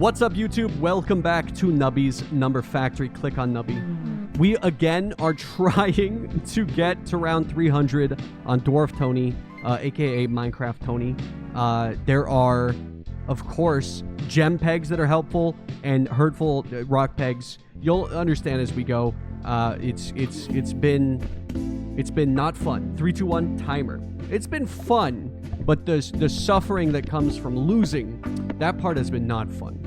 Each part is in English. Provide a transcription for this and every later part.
What's up, YouTube? Welcome back to Nubby's Number Factory. Click on Nubby. We again are trying to get to round 300 on Dwarf Tony, aka Minecraft Tony. There are, of course, gem pegs that are helpful and hurtful rock pegs. You'll understand as we go. It's been not fun. 3, 2, 1 timer. It's been fun, but the suffering that comes from losing, that part has been not fun.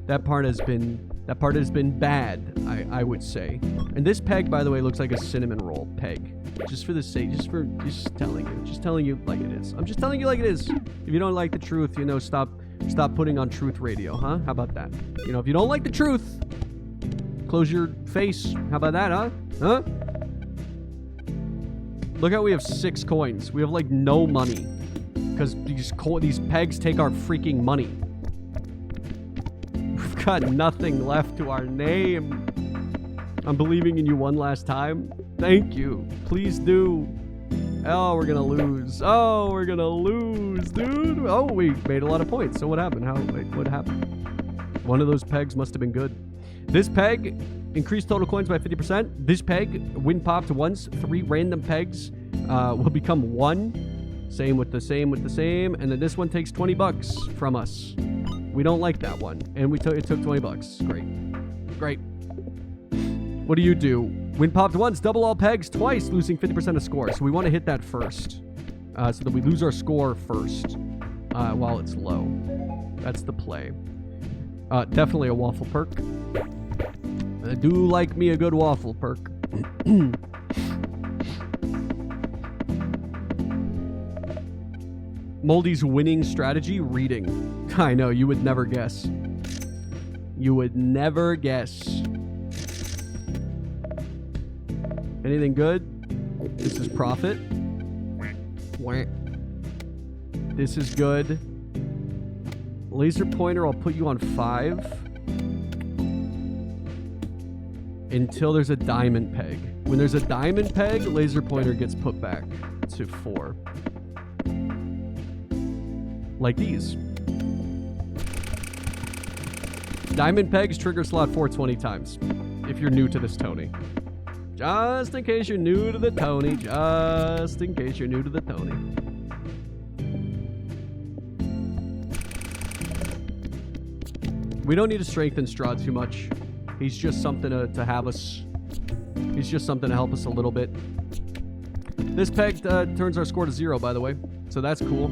That part has been bad, I would say. And this peg, by the way, looks like a cinnamon roll peg. Just for the sake, just telling you like it is. I'm just telling you like it is. If you don't like the truth, you know, stop putting on truth radio, huh? How about that? You know, if you don't like the truth, close your face. How about that, huh? Huh? Look how we have 6 coins. We have like no money because these pegs take our freaking money. We've got nothing left to our name. I'm believing in you one last time. Thank you. Please do. Oh, we're gonna lose. Oh, we're gonna lose, dude. Oh, we made a lot of points. So what happened? What happened? One of those pegs must have been good. This peg increased total coins by 50%. This peg, when popped once, 3 random pegs will become 1. Same with the same. And then this one takes 20 bucks from us. We don't like that one. And it took 20 bucks. Great. What do? When popped once, double all pegs twice, losing 50% of score. So we want to hit that first. So that we lose our score first while it's low. That's the play. Definitely a waffle perk. I do like me a good waffle perk. Moldy's winning strategy, reading. I know, you would never guess. You would never guess. Anything good? This is profit. This is good. Laser pointer, I'll put you on 5. Until there's a diamond peg. When there's a diamond peg, laser pointer gets put back to 4. Like these. Diamond pegs trigger slot 420 times. If you're new to this Tony. Just in case you're new to the Tony. Just in case you're new to the Tony. We don't need to strengthen Strahd too much. He's just something to have us. He's just something to help us a little bit. This peg turns our score to 0, by the way. So that's cool.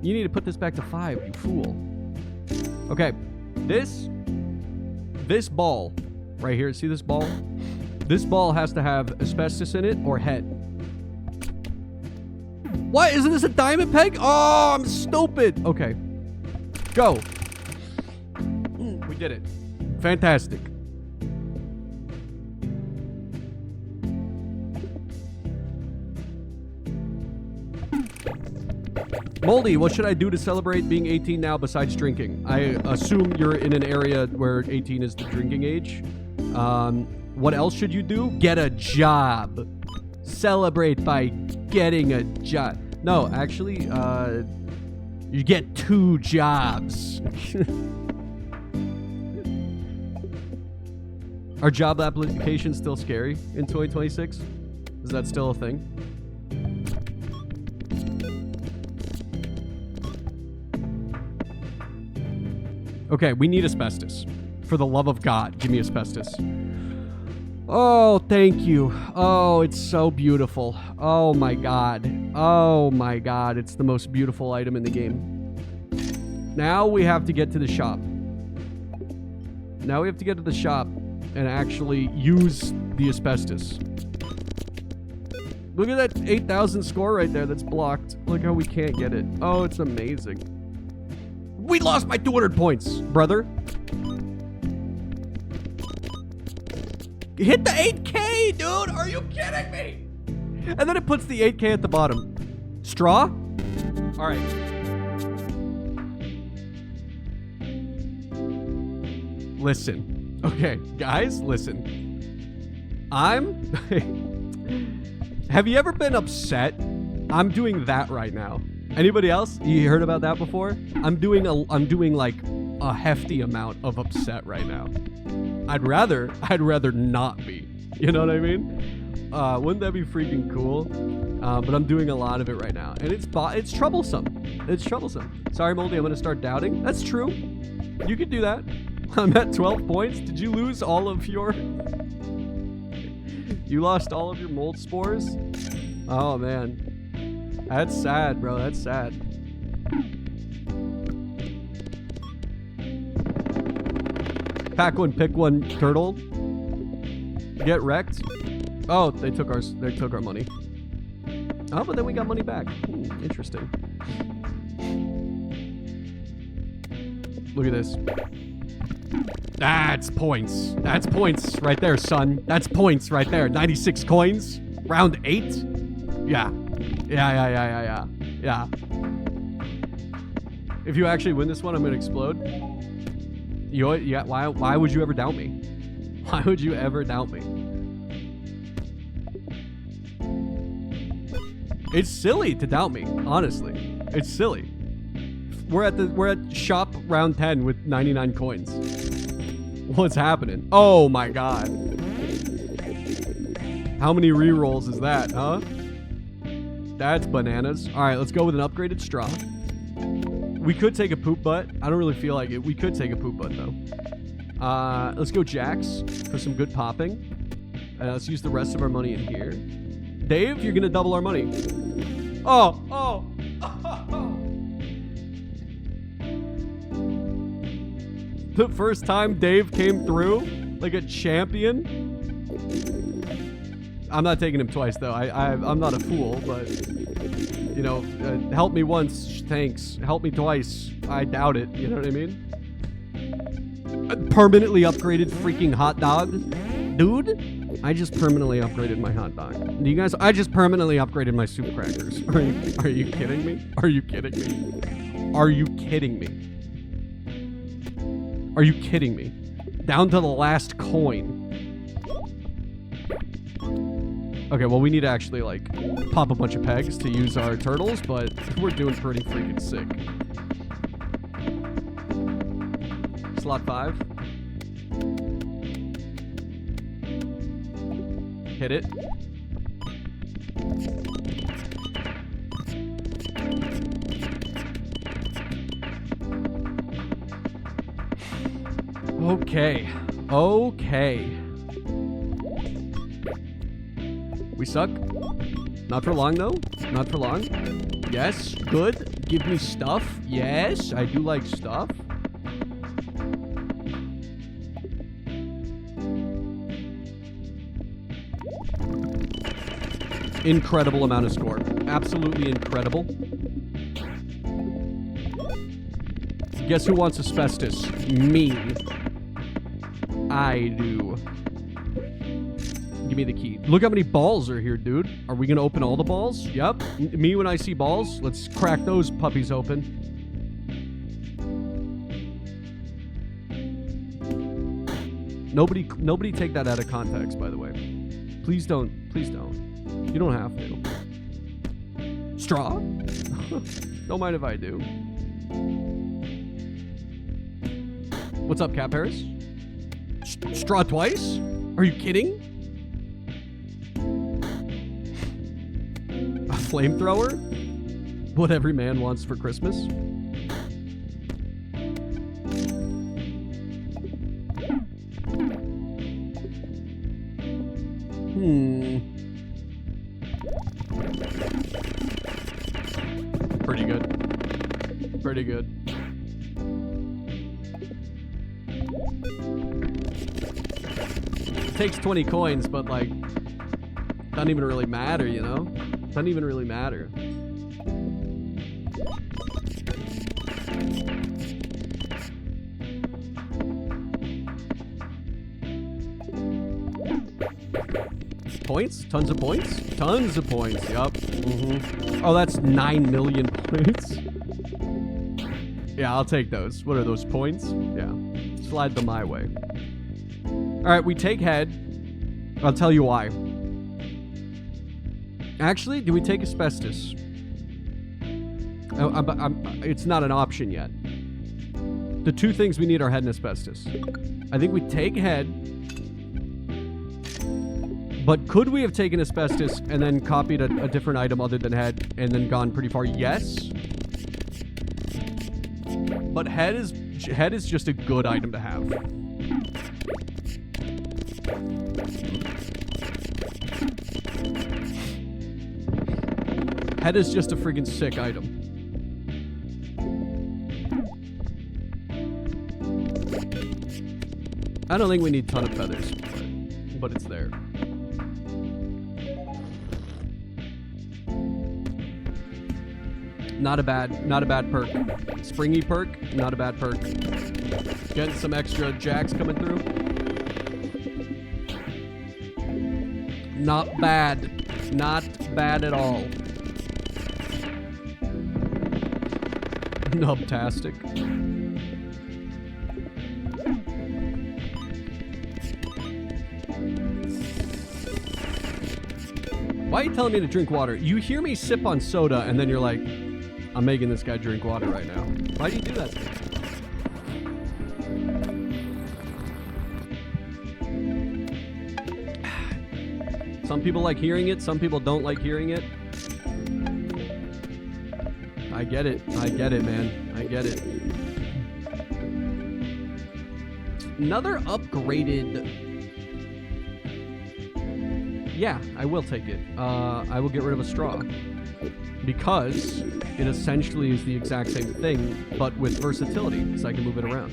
You need to put this back to 5, you fool. Okay. This ball right here. See this ball? This ball has to have asbestos in it or head. What? Isn't this a diamond peg? Oh, I'm stupid. Okay. Go. We did it. Fantastic. Moldy, what should I do to celebrate being 18 now besides drinking? I assume you're in an area where 18 is the drinking age. What else should you do? Get a job. Celebrate by getting a job. No, actually, you get 2 jobs. Are job applications still scary in 2026? Is that still a thing? Okay, we need asbestos. For the love of God, give me asbestos. Oh, thank you. Oh, it's so beautiful. Oh my God. Oh my God. It's the most beautiful item in the game. Now we have to get to the shop. Now we have to get to the shop and actually use the asbestos. Look at that 8,000 score right there that's blocked. Look how we can't get it. Oh, it's amazing. We lost my 200 points, brother. Hit the 8K, dude. Are you kidding me? And then it puts the 8K at the bottom. Straw? All right. Listen. Okay, guys, listen. Have you ever been upset I'm doing that right now. Anybody else? You heard about that before? I'm doing like a hefty amount of upset right now. I'd rather not be. You know what I mean? Wouldn't that be freaking cool? But I'm doing a lot of it right now, and it's troublesome. It's troublesome. Sorry, Moldy, I'm gonna start doubting. That's true. You could do that. I'm at 12 points. Did you lose all of your... You lost all of your mold spores? Oh, man. That's sad, bro. That's sad. Pack one, pick one, turtle. Get wrecked. Oh, they took our money. Oh, but then we got money back. Interesting. Look at this. That's points. That's points right there, son. That's points right there. 96 coins. Round 8. Yeah. Yeah. If you actually win this one, I'm gonna explode. Yeah. Why would you ever doubt me? Why would you ever doubt me? It's silly to doubt me. Honestly, it's silly. We're at shop round 10 with 99 coins. What's happening? Oh my god. How many rerolls is that, huh? That's bananas. All right, let's go with an upgraded straw. We could take a poop butt. I don't really feel like it. We could take a poop butt though. Let's go jacks for some good popping. Let's use the rest of our money in here. Dave, you're gonna double our money. Oh. The first time Dave came through like a champion. I'm not taking him twice though. I'm not a fool, but you know, help me once, thanks. Help me twice, I doubt it. You know what I mean? Permanently upgraded freaking hot dog, dude. I just permanently upgraded my hot dog. You guys, I just permanently upgraded my soup crackers. Are you kidding me? Are you kidding me? Are you kidding me? Are you kidding me? Down to the last coin. Okay, well, we need to actually, like, pop a bunch of pegs to use our turtles, but we're doing pretty freaking sick. Slot 5. Hit it. Okay. We suck. Not for long, though. Not for long. Yes, good. Give me stuff. Yes, I do like stuff. Incredible amount of score. Absolutely incredible. Guess who wants asbestos? Me. I do. Give me the key. Look how many balls are here, dude. Are we gonna open all the balls? Yep. Me when I see balls. Let's crack those puppies open. Nobody take that out of context, by the way. Please don't. Please don't. You don't have to. Straw? Don't mind if I do. What's up, Cap Harris? Straw twice? Are you kidding? A flamethrower? What every man wants for Christmas? Pretty good. Pretty good. Takes 20 coins, but like, doesn't even really matter, you know? Doesn't even really matter. Points? Tons of points? Tons of points, yup. Oh, that's 9 million points. Yeah, I'll take those. What are those points? Yeah. Slide them my way. Alright, we take head. I'll tell you why. Actually, do we take asbestos? It's not an option yet. The two things we need are head and asbestos. I think we take head. But could we have taken asbestos and then copied a different item other than head and then gone pretty far? Yes. But head is just a good item to have. Head is just a friggin' sick item. I don't think we need a ton of feathers, but it's there. Not a bad perk. Springy perk, not a bad perk. Getting some extra jacks coming through. Not bad. Not bad at all. Nubtastic. Why are you telling me to drink water? You hear me sip on soda and then you're like, I'm making this guy drink water right now. Why do you do that to me? Some people like hearing it, some people don't like hearing it. I get it. I get it, man. I get it. Another upgraded... Yeah, I will take it. I will get rid of a straw. Because it essentially is the exact same thing, but with versatility, because I can move it around.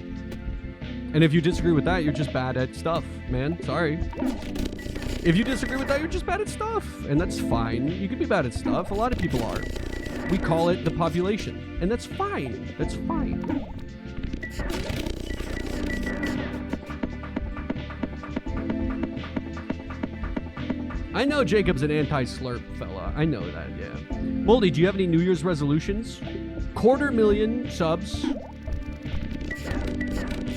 And if you disagree with that, you're just bad at stuff, man. Sorry. If you disagree with that, you're just bad at stuff. And that's fine. You can be bad at stuff. A lot of people are. We call it the population. And that's fine. That's fine. I know Jacob's an anti-slurp fella. I know that, yeah. Moldy, do you have any New Year's resolutions? 250,000 subs.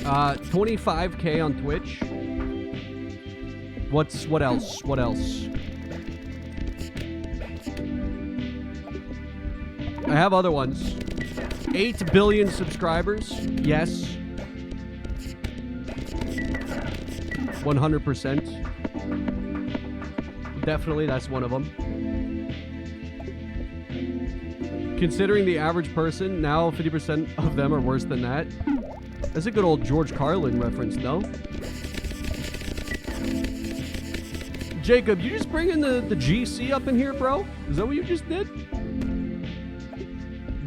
25K on Twitch. What else? What else? I have other ones. 8 billion subscribers. Yes. 100%. Definitely, that's one of them. Considering the average person, now 50% of them are worse than that. That's a good old George Carlin reference, no? Jacob, you just bringing the GC up in here, bro? Is that what you just did?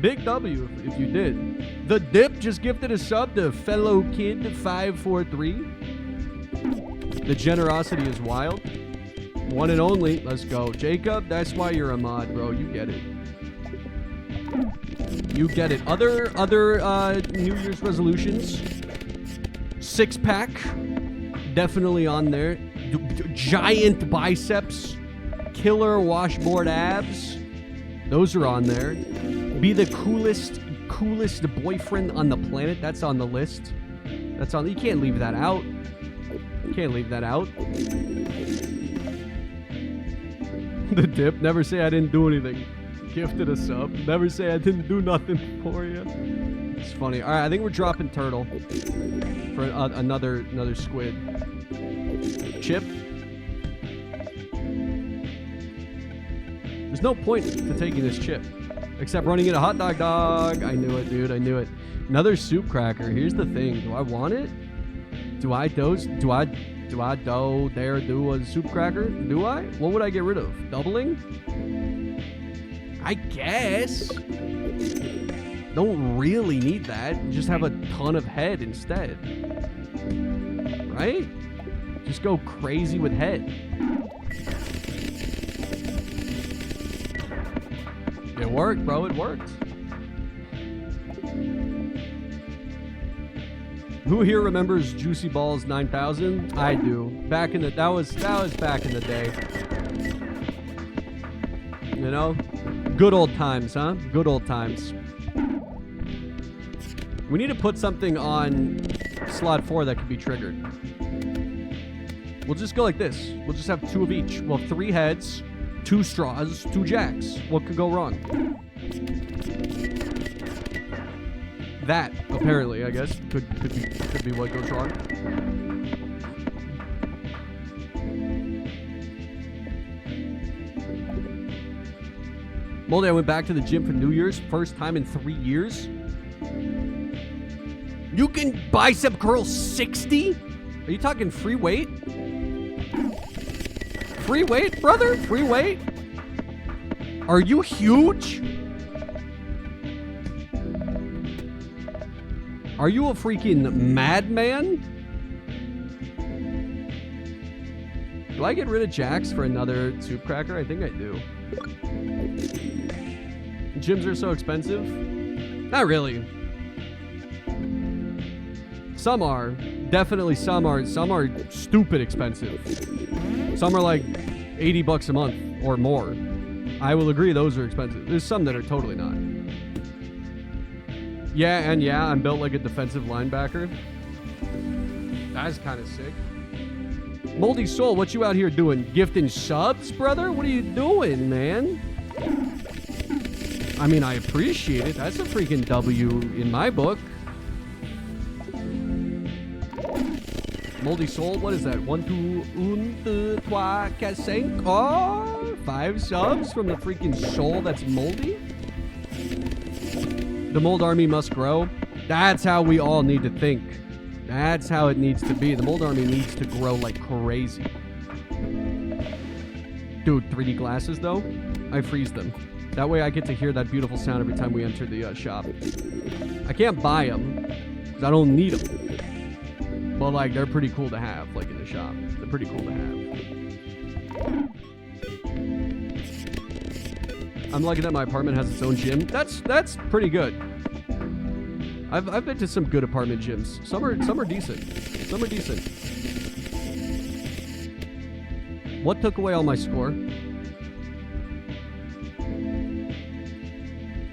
Big W if you did. The Dip just gifted a sub to fellow kid 543. The generosity is wild. One and only. Let's go. Jacob, that's why you're a mod, bro. You get it. You get it. Other New Year's resolutions. 6-pack. Definitely on there. Giant biceps. Killer washboard abs. Those are on there. Be the coolest boyfriend on the planet. That's on the list. That's on. You can't leave that out. You can't leave that out. The Dip. Never say I didn't do anything. Gifted a sub. Never say I didn't do nothing for you. It's funny. All right, I think we're dropping turtle for another squid. Chip. There's no point to taking this chip, except running in a hot dog. I knew it, dude. I knew it. Another soup cracker. Here's the thing. Do I want it? Do I do a soup cracker? Do I? What would I get rid of? Doubling? I guess. Don't really need that. Just have a ton of head instead. Right? Just go crazy with head. It worked, bro. It worked. Who here remembers Juicy Balls 9000? I do. Back in the that was back in the day. You know? Good old times, huh? Good old times. We need to put something on slot 4 that can be triggered. We'll just go like this. We'll just have 2 of each. We'll have 3 heads, 2 straws, 2 jacks. What could go wrong? That, apparently, I guess, could be what goes wrong. Moldy, I went back to the gym for New Year's. First time in 3 years. You can bicep curl 60? Are you talking free weight? Free weight, brother? Free weight? Are you huge? Are you a freaking madman? Do I get rid of Jax for another soup cracker? I think I do. Gyms are so expensive. Not really. Some are. Definitely some are. Some are stupid expensive. Some are like 80 bucks a month or more. I will agree those are expensive. There's some that are totally not. Yeah, and yeah, I'm built like a defensive linebacker. That's kind of sick. Moldy Soul, what you out here doing? Gifting subs, brother? What are you doing, man? I mean, I appreciate it. That's a freaking W in my book. Moldy Soul, what is that? 1, 2, 3, 4, 5. Oh, 5 subs from the freaking soul that's moldy? The mold army must grow. That's how we all need to think. That's how it needs to be. The mold army needs to grow like crazy. Dude, 3D glasses though? I freeze them. That way I get to hear that beautiful sound every time we enter the shop. I can't buy them because I don't need them. But like, they're pretty cool to have, like in the shop. They're pretty cool to have. I'm lucky that my apartment has its own gym. That's pretty good. I've been to some good apartment gyms. Some are decent. Some are decent. What took away all my score?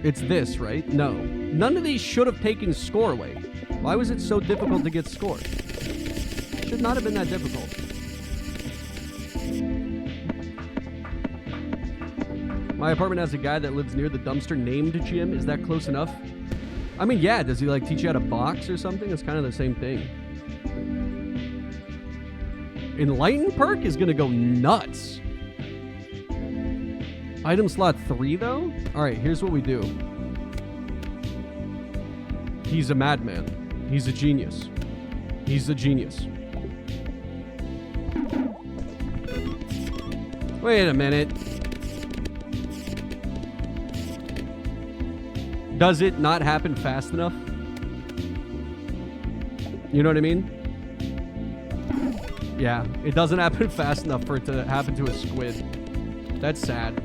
It's this, right? No. None of these should have taken score away. Why was it so difficult to get score? It should not have been that difficult. My apartment has a guy that lives near the dumpster named Jim. Is that close enough? I mean, yeah. Does he like teach you how to box or something? It's kind of the same thing. Enlighten perk is gonna go nuts. Item slot 3 though? Alright, here's what we do. He's a madman. He's a genius. He's a genius. Wait a minute. Does it not happen fast enough? You know what I mean? Yeah, it doesn't happen fast enough for it to happen to a squid. That's sad.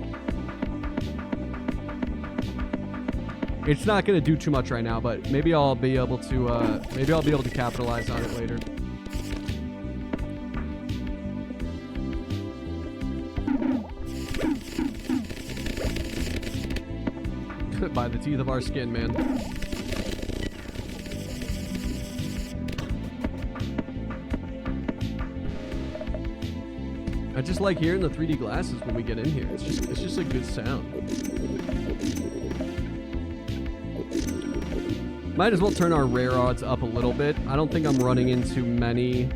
It's not gonna do too much right now, but maybe I'll be able to capitalize on it later. By the teeth of our skin, man. I just like hearing the 3D glasses when we get in here. It's just a good sound. Might as well turn our rare odds up a little bit. I don't think I'm running into many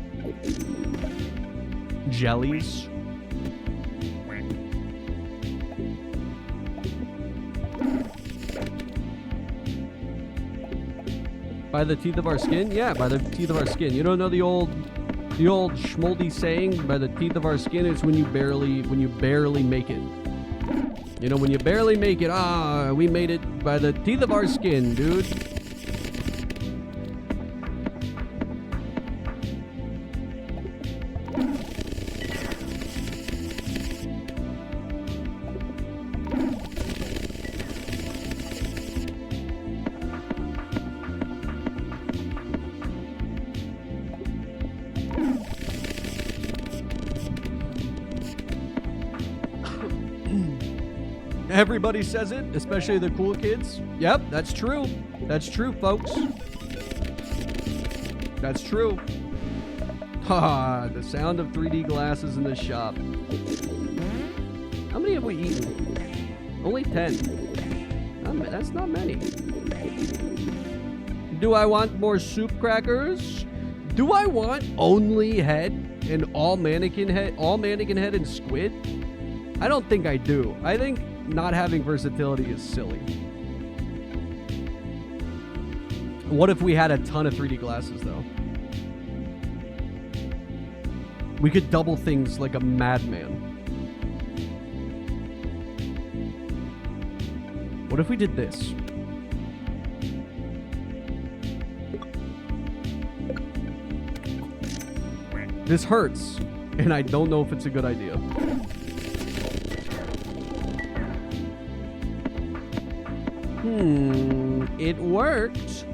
jellies. By the teeth of our skin? Yeah, by the teeth of our skin. You don't know the old schmoldy saying, by the teeth of our skin, it's when you barely make it. You know, when you barely make it, we made it by the teeth of our skin, dude. Everybody says it, especially the cool kids. Yep, that's true. That's true, folks. That's true. Ha, the sound of 3D glasses in the shop. How many have we eaten? Only 10. That's not many. Do I want more soup crackers? Do I want only head and all mannequin head and squid? I don't think I do. I think not having versatility is silly. What if we had a ton of 3D glasses, though? We could double things like a madman. What if we did this? This hurts, and I don't know if it's a good idea. It worked.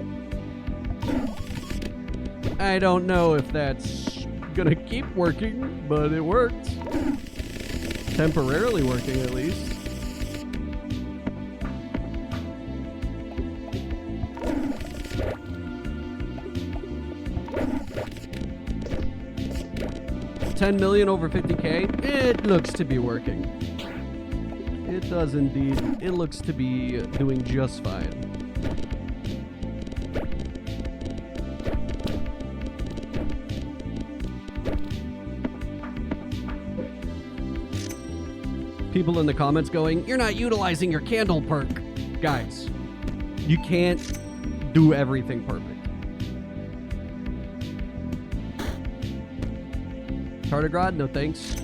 I don't know if that's gonna keep working, but it worked. Temporarily working, at least. $10 million over 50K. It looks to be working. It does indeed. It looks to be doing just fine. People in the comments going, "You're not utilizing your candle perk." Guys, you can't do everything perfect. Tardigrade? No thanks.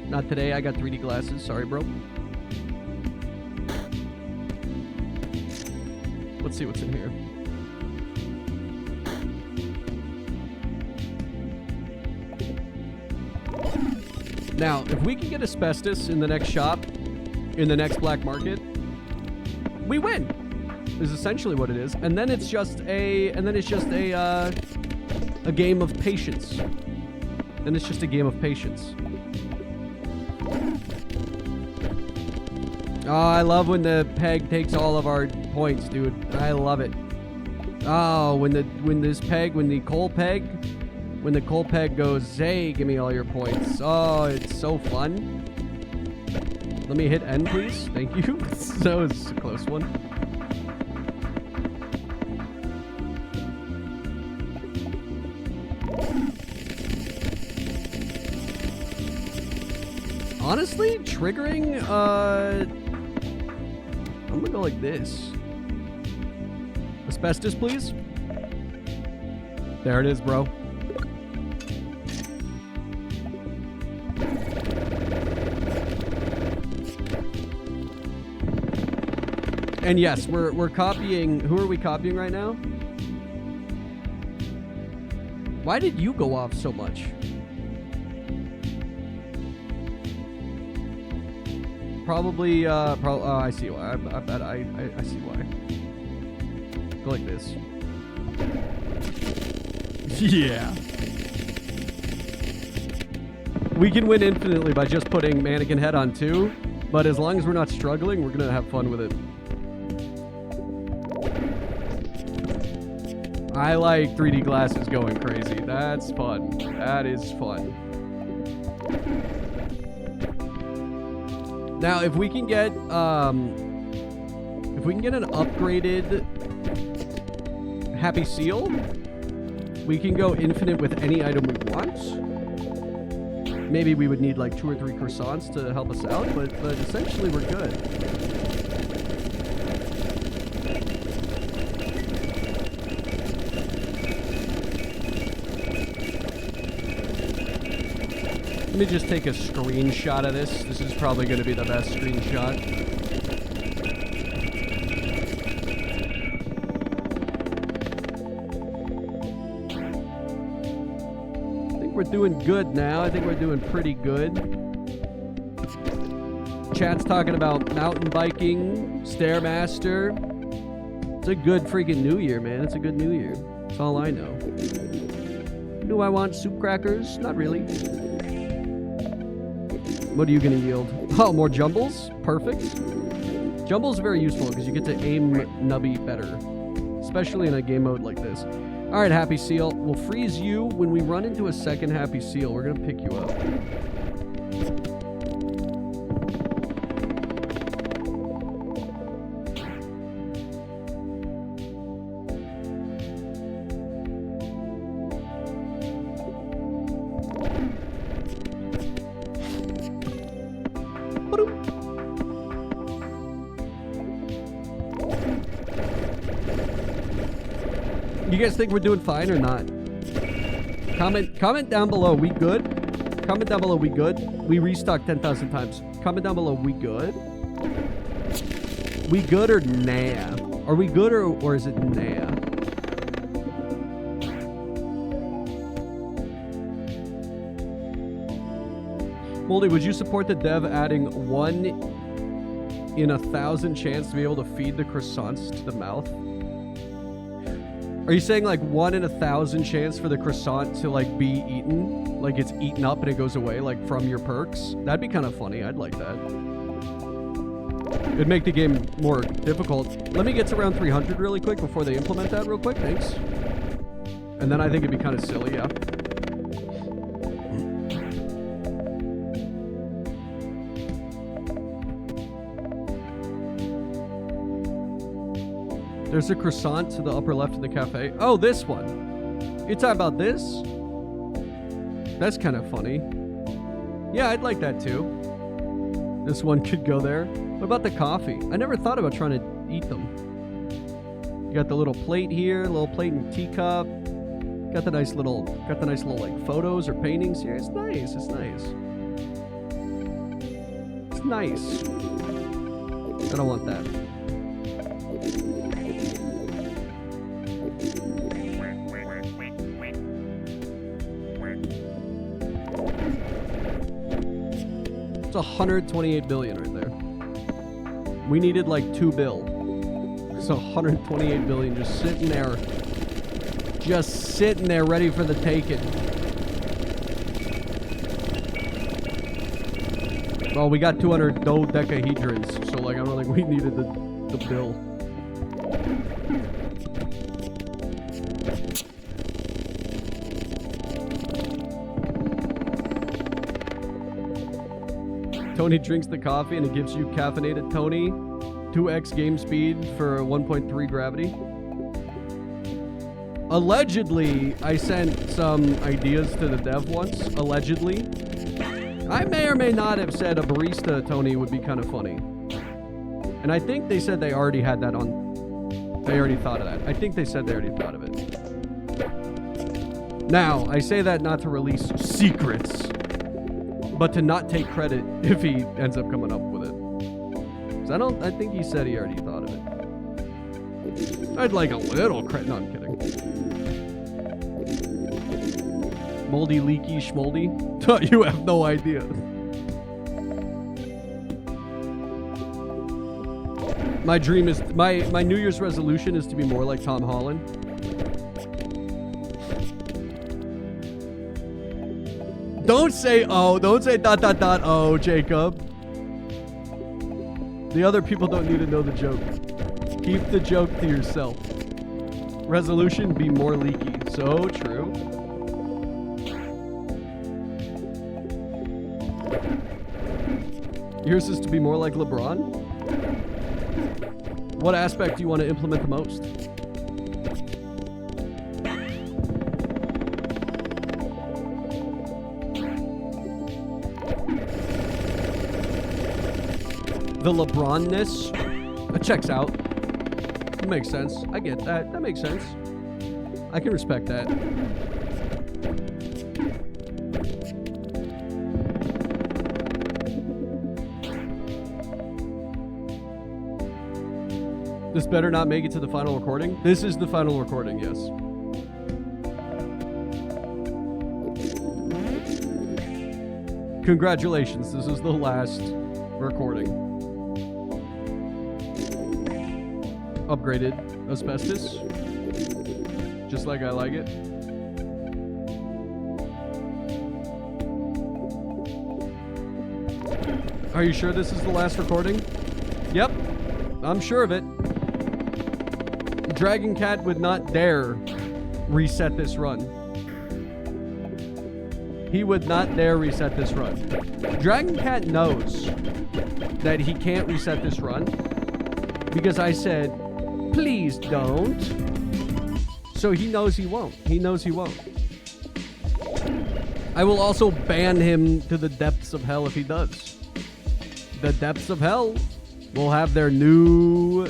Not today. I got 3D glasses. Sorry, bro. Let's see what's in here. Now, if we can get asbestos in the next shop, in the next black market, we win. Is essentially what it is. And then it's just a game of patience. Then it's just a game of patience. Oh, I love when the peg takes all of our points, dude. I love it. Oh, when the coal peg goes, "Hey, give me all your points." Oh, it's so fun. Let me hit end, please. Thank you. That was a close one. Honestly, triggering, I'm gonna go like this. Asbestos, please. There it is, bro. And yes, we're copying. Who are we copying right now? Why did you go off so much? Probably, I see why. I bet I see why. Go like this. Yeah. We can win infinitely by just putting mannequin head on 2, but as long as we're not struggling, we're gonna have fun with it. I like 3D glasses going crazy. That's fun. That is fun. Now, if we can get an upgraded Happy Seal, we can go infinite with any item we want. Maybe we would need like 2 or 3 croissants to help us out, but essentially we're good. Let me just take a screenshot of this. This is probably going to be the best screenshot. I think we're doing good now. I think we're doing pretty good. Chat's talking about mountain biking, Stairmaster. It's a good freaking new year, man. It's a good new year. That's all I know. Do I want soup crackers? Not really. What are you going to yield? Oh, more jumbles? Perfect. Jumbles are very useful because you get to aim Nubby better, especially in a game mode like this. All right, Happy Seal. We'll freeze you. When we run into a second Happy Seal, we're going to pick you up. You guys think we're doing fine or not? Comment down below. We good? Comment down below. We good? We restocked 10,000 times. Comment down below. We good? We good or nah? Are we good or is it nah? Moldy, would you support the dev adding 1 in 1,000 chance to be able to feed the croissants to the mouth? Are you saying like 1 in 1,000 chance for the croissant to like be eaten? Like it's eaten up and it goes away like from your perks? That'd be kind of funny. I'd like that. It'd make the game more difficult. Let me get to round 300 really quick before they implement that real quick. Thanks. And then I think it'd be kind of silly, yeah. There's a croissant to the upper left of the cafe. Oh, this one. You're talking about this? That's kind of funny. Yeah, I'd like that too. This one could go there. What about the coffee? I never thought about trying to eat them. You got the little plate here, little plate and teacup. Got the nice little like photos or paintings here. It's nice. It's nice. It's nice. I don't want that. It's 128 billion right there. We needed like 2 bill. It's 128 billion just sitting there. Just sitting there ready for the taking. Well, we got 200 dodecahedrons, so like I don't think we needed the bill. Tony drinks the coffee and it gives you caffeinated Tony. 2x game speed for 1.3 gravity. Allegedly, I sent some ideas to the dev once. Allegedly. I may or may not have said a barista Tony would be kind of funny. And I think they said they already had that on. They already thought of that. I think they said they already thought of it. Now, I say that not to release secrets, but to not take credit if he ends up coming up with it. 'Cause I think he said he already thought of it. I'd like a little credit. No, I'm kidding. Moldy, leaky, schmoldy? You have no idea. My dream is, my New Year's resolution is to be more like Tom Holland. Don't say oh, don't say ... oh, Jacob. The other people don't need to know the joke. Keep the joke to yourself. Resolution, be more leaky. So true. Yours is to be more like LeBron? What aspect do you want to implement the most? The LeBron-ness? That checks out. It makes sense. I get that. That makes sense. I can respect that. This better not make it to the final recording. This is the final recording, yes. Congratulations, this is the last recording. Upgraded asbestos. Just like I like it. Are you sure this is the last recording? Yep, I'm sure of it. Dragon Cat would not dare reset this run. He would not dare reset this run. Dragon Cat knows that he can't reset this run because I said, please don't. So he knows he won't. He knows he won't. I will also ban him to the depths of hell if he does. The depths of hell will have their new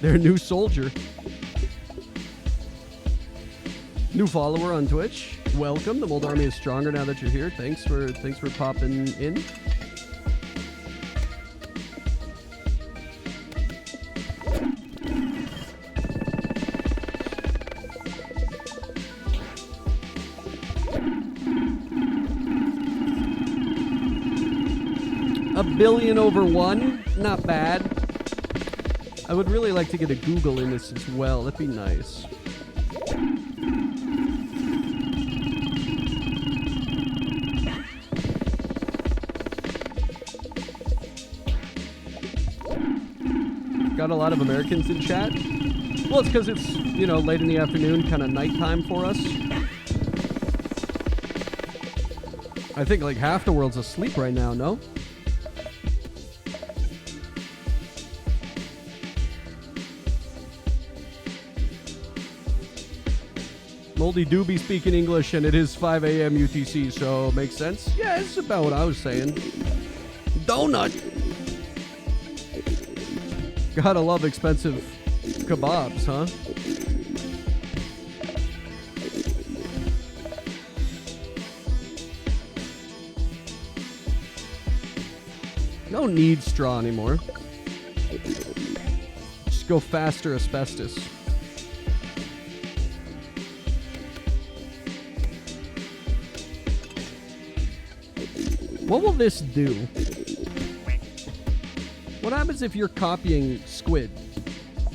Their new soldier. New follower on Twitch. Welcome. The Mold Army is stronger now that you're here. Thanks for popping in. $1 billion over 1. Not bad. I would really like to get a Google in this as well. That'd be nice. Got a lot of Americans in chat. Well, it's because it's, you know, late in the afternoon, kind of nighttime for us. I think like half the world's asleep right now, no? Moldy do be speaking English, and it is 5 a.m. UTC, so makes sense. Yeah, it's about what I was saying. Donut! Gotta love expensive kebabs, huh? No need straw anymore. Just go faster, asbestos. What will this do? What happens if you're copying squid?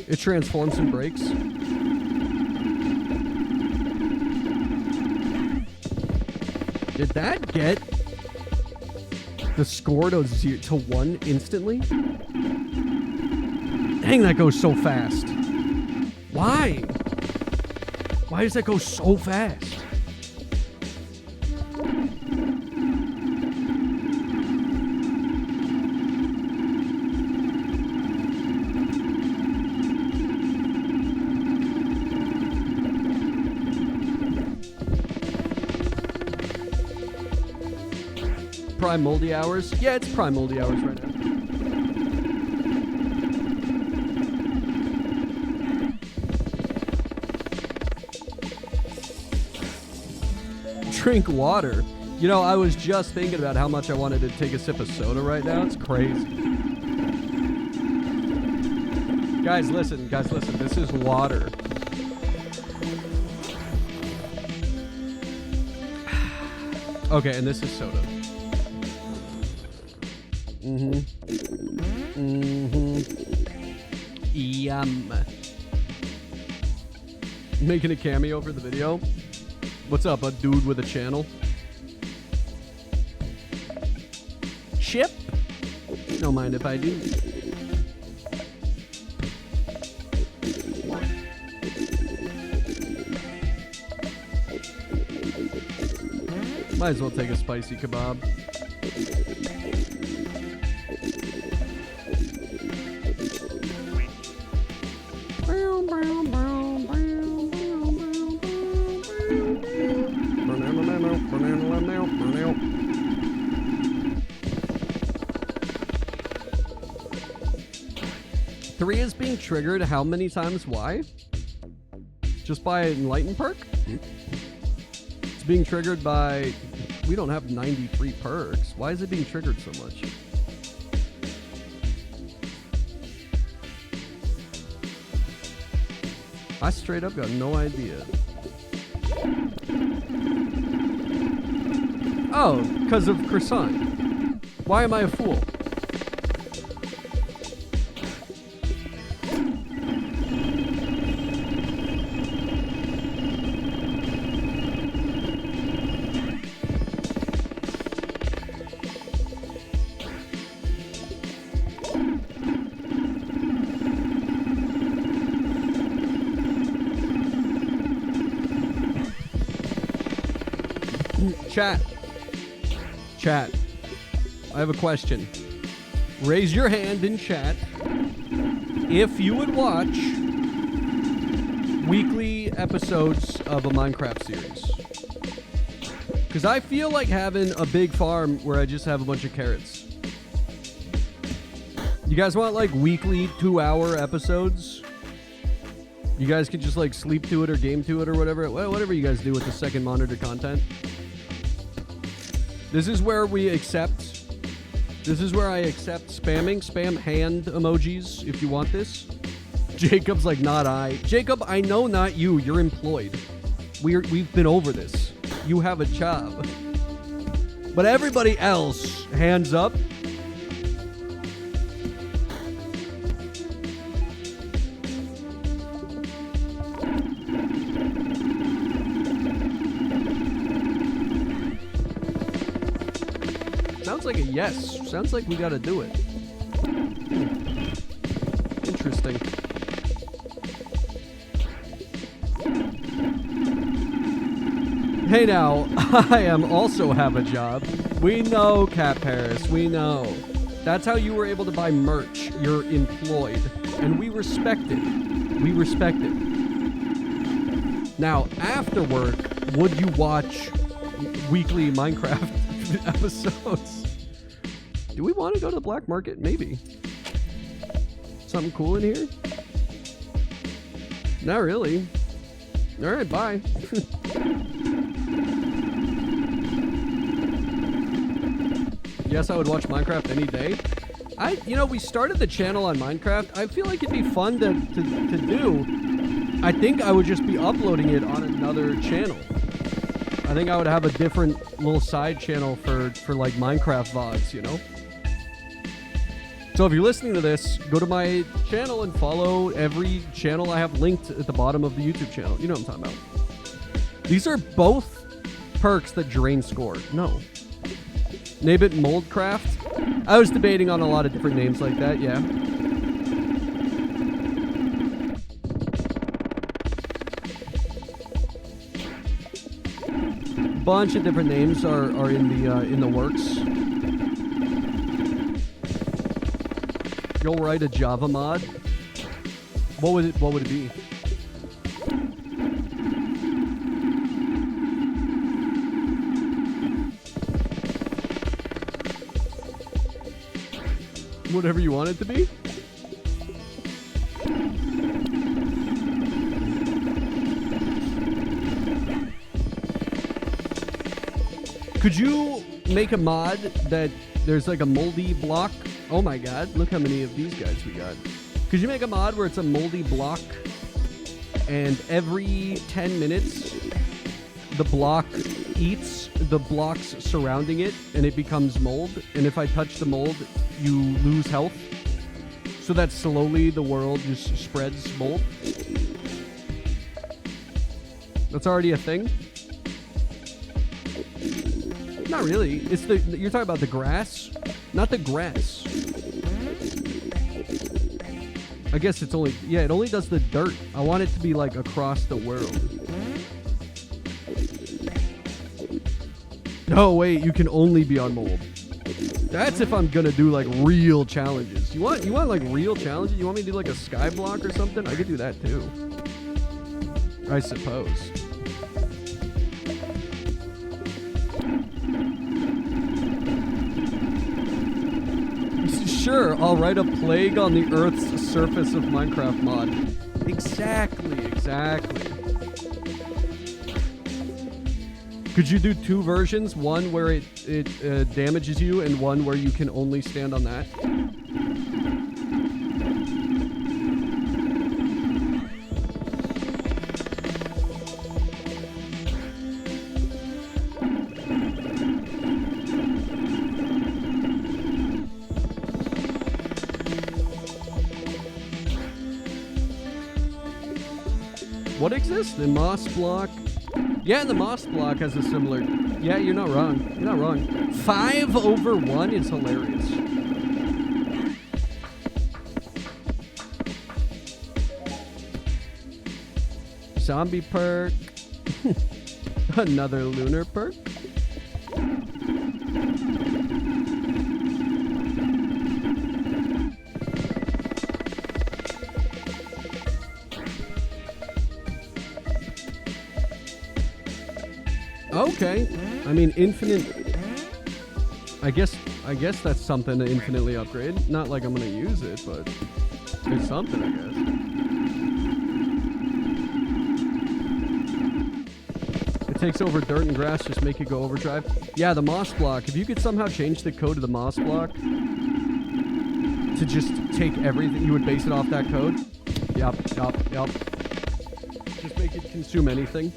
It transforms and breaks. Did that get the score to 1 instantly? Dang, that goes so fast. Why? Why does that go so fast? Prime Moldy hours? Yeah, it's prime Moldy hours right now. Drink water. You know, I was just thinking about how much I wanted to take a sip of soda right now. It's crazy. Guys, listen. This is water. Okay, and this is soda. Yum. Making a cameo for the video. What's up, a dude with a channel? Chip? Don't mind if I do. Might as well take a spicy kebab. Three is being triggered how many times? Why? Just by Enlighten perk? It's being triggered by... We don't have 93 perks. Why is it being triggered so much? I straight up got no idea. Oh, because of croissant. Why am I a fool? Chat. I have a question. Raise your hand in chat if you would watch weekly episodes of a Minecraft series. Because I feel like having a big farm where I just have a bunch of carrots. You guys want like weekly 2-hour episodes You guys could just like sleep to it or game to it or whatever. Whatever you guys do with the second monitor content. This is where we accept. This is where I accept spamming. Spam hand emojis if you want this. Jacob's like, not I. Jacob, I know not you. You're employed. We've been over this. You have a job. But everybody else, hands up. Sounds like a yes. Sounds like we gotta do it. Interesting. Hey now, I am also have a job. We know, Cat Paris, we know. That's how you were able to buy merch. You're employed. And we respect it. We respect it. Now, after work, would you watch weekly Minecraft episodes? Do we want to go to the black market? Maybe. Something cool in here? Not really. Alright, bye. Yes, I would watch Minecraft any day. We started the channel on Minecraft. I feel like it'd be fun to do. I think I would just be uploading it on another channel. I think I would have a different little side channel for like Minecraft VODs, you know? So if you're listening to this, go to my channel and follow every channel I have linked at the bottom of the YouTube channel. You know what I'm talking about. These are both perks that drain score. No. Name it Moldcraft. I was debating on a lot of different names like that, yeah. Bunch of different names are in the works. You'll write a Java mod. What would it be? Whatever you want it to be? Could you make a mod that there's like a moldy block? Oh my god, look how many of these guys we got. Could you make a mod where it's a moldy block and every 10 minutes the block eats the blocks surrounding it and it becomes mold, and if I touch the mold you lose health, so that slowly the world just spreads mold? That's already a thing? Not really. It's you're talking about the grass, not the grass. I guess it's only, yeah, it only does the dirt. I want it to be like across the world. Oh wait, you can only be on mold. That's if I'm gonna do like real challenges. You want like real challenges? You want me to do like a sky block or something? I could do that too, I suppose. Sure, I'll write a plague on the Earth's surface of Minecraft mod. Exactly. Could you do two versions? One where it damages you and one where you can only stand on that? What exists? The moss block. Yeah, the moss block has a similar... Yeah, you're not wrong. You're not wrong. 5/1 is hilarious. Zombie perk. Another lunar perk. Okay. I mean, infinite... I guess that's something to infinitely upgrade. Not like I'm gonna use it, but it's something, I guess. takes over dirt and grass, just make it go overdrive. Yeah, the moss block. If you could somehow change the code of the moss block to just take everything, you would base it off that code. Yup. Just make it consume anything.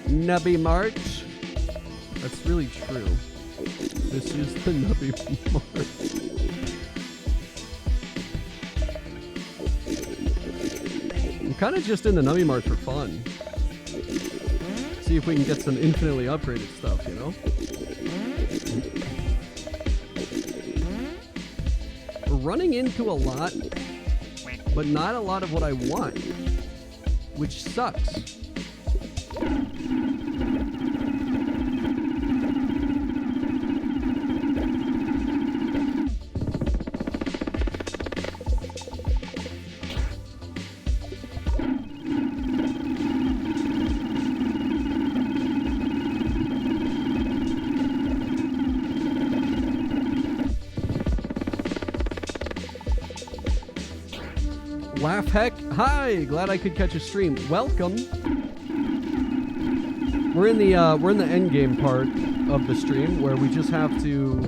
Nubby Mart. That's really true. This is the Nubby Mart. I'm kind of just in the Nubby Mart for fun. See if we can get some infinitely upgraded stuff, you know? We're running into a lot, but not a lot of what I want, which sucks. Laugh Heck, hi! Glad I could catch a stream. Welcome. We're in the Endgame part of the stream where we just have to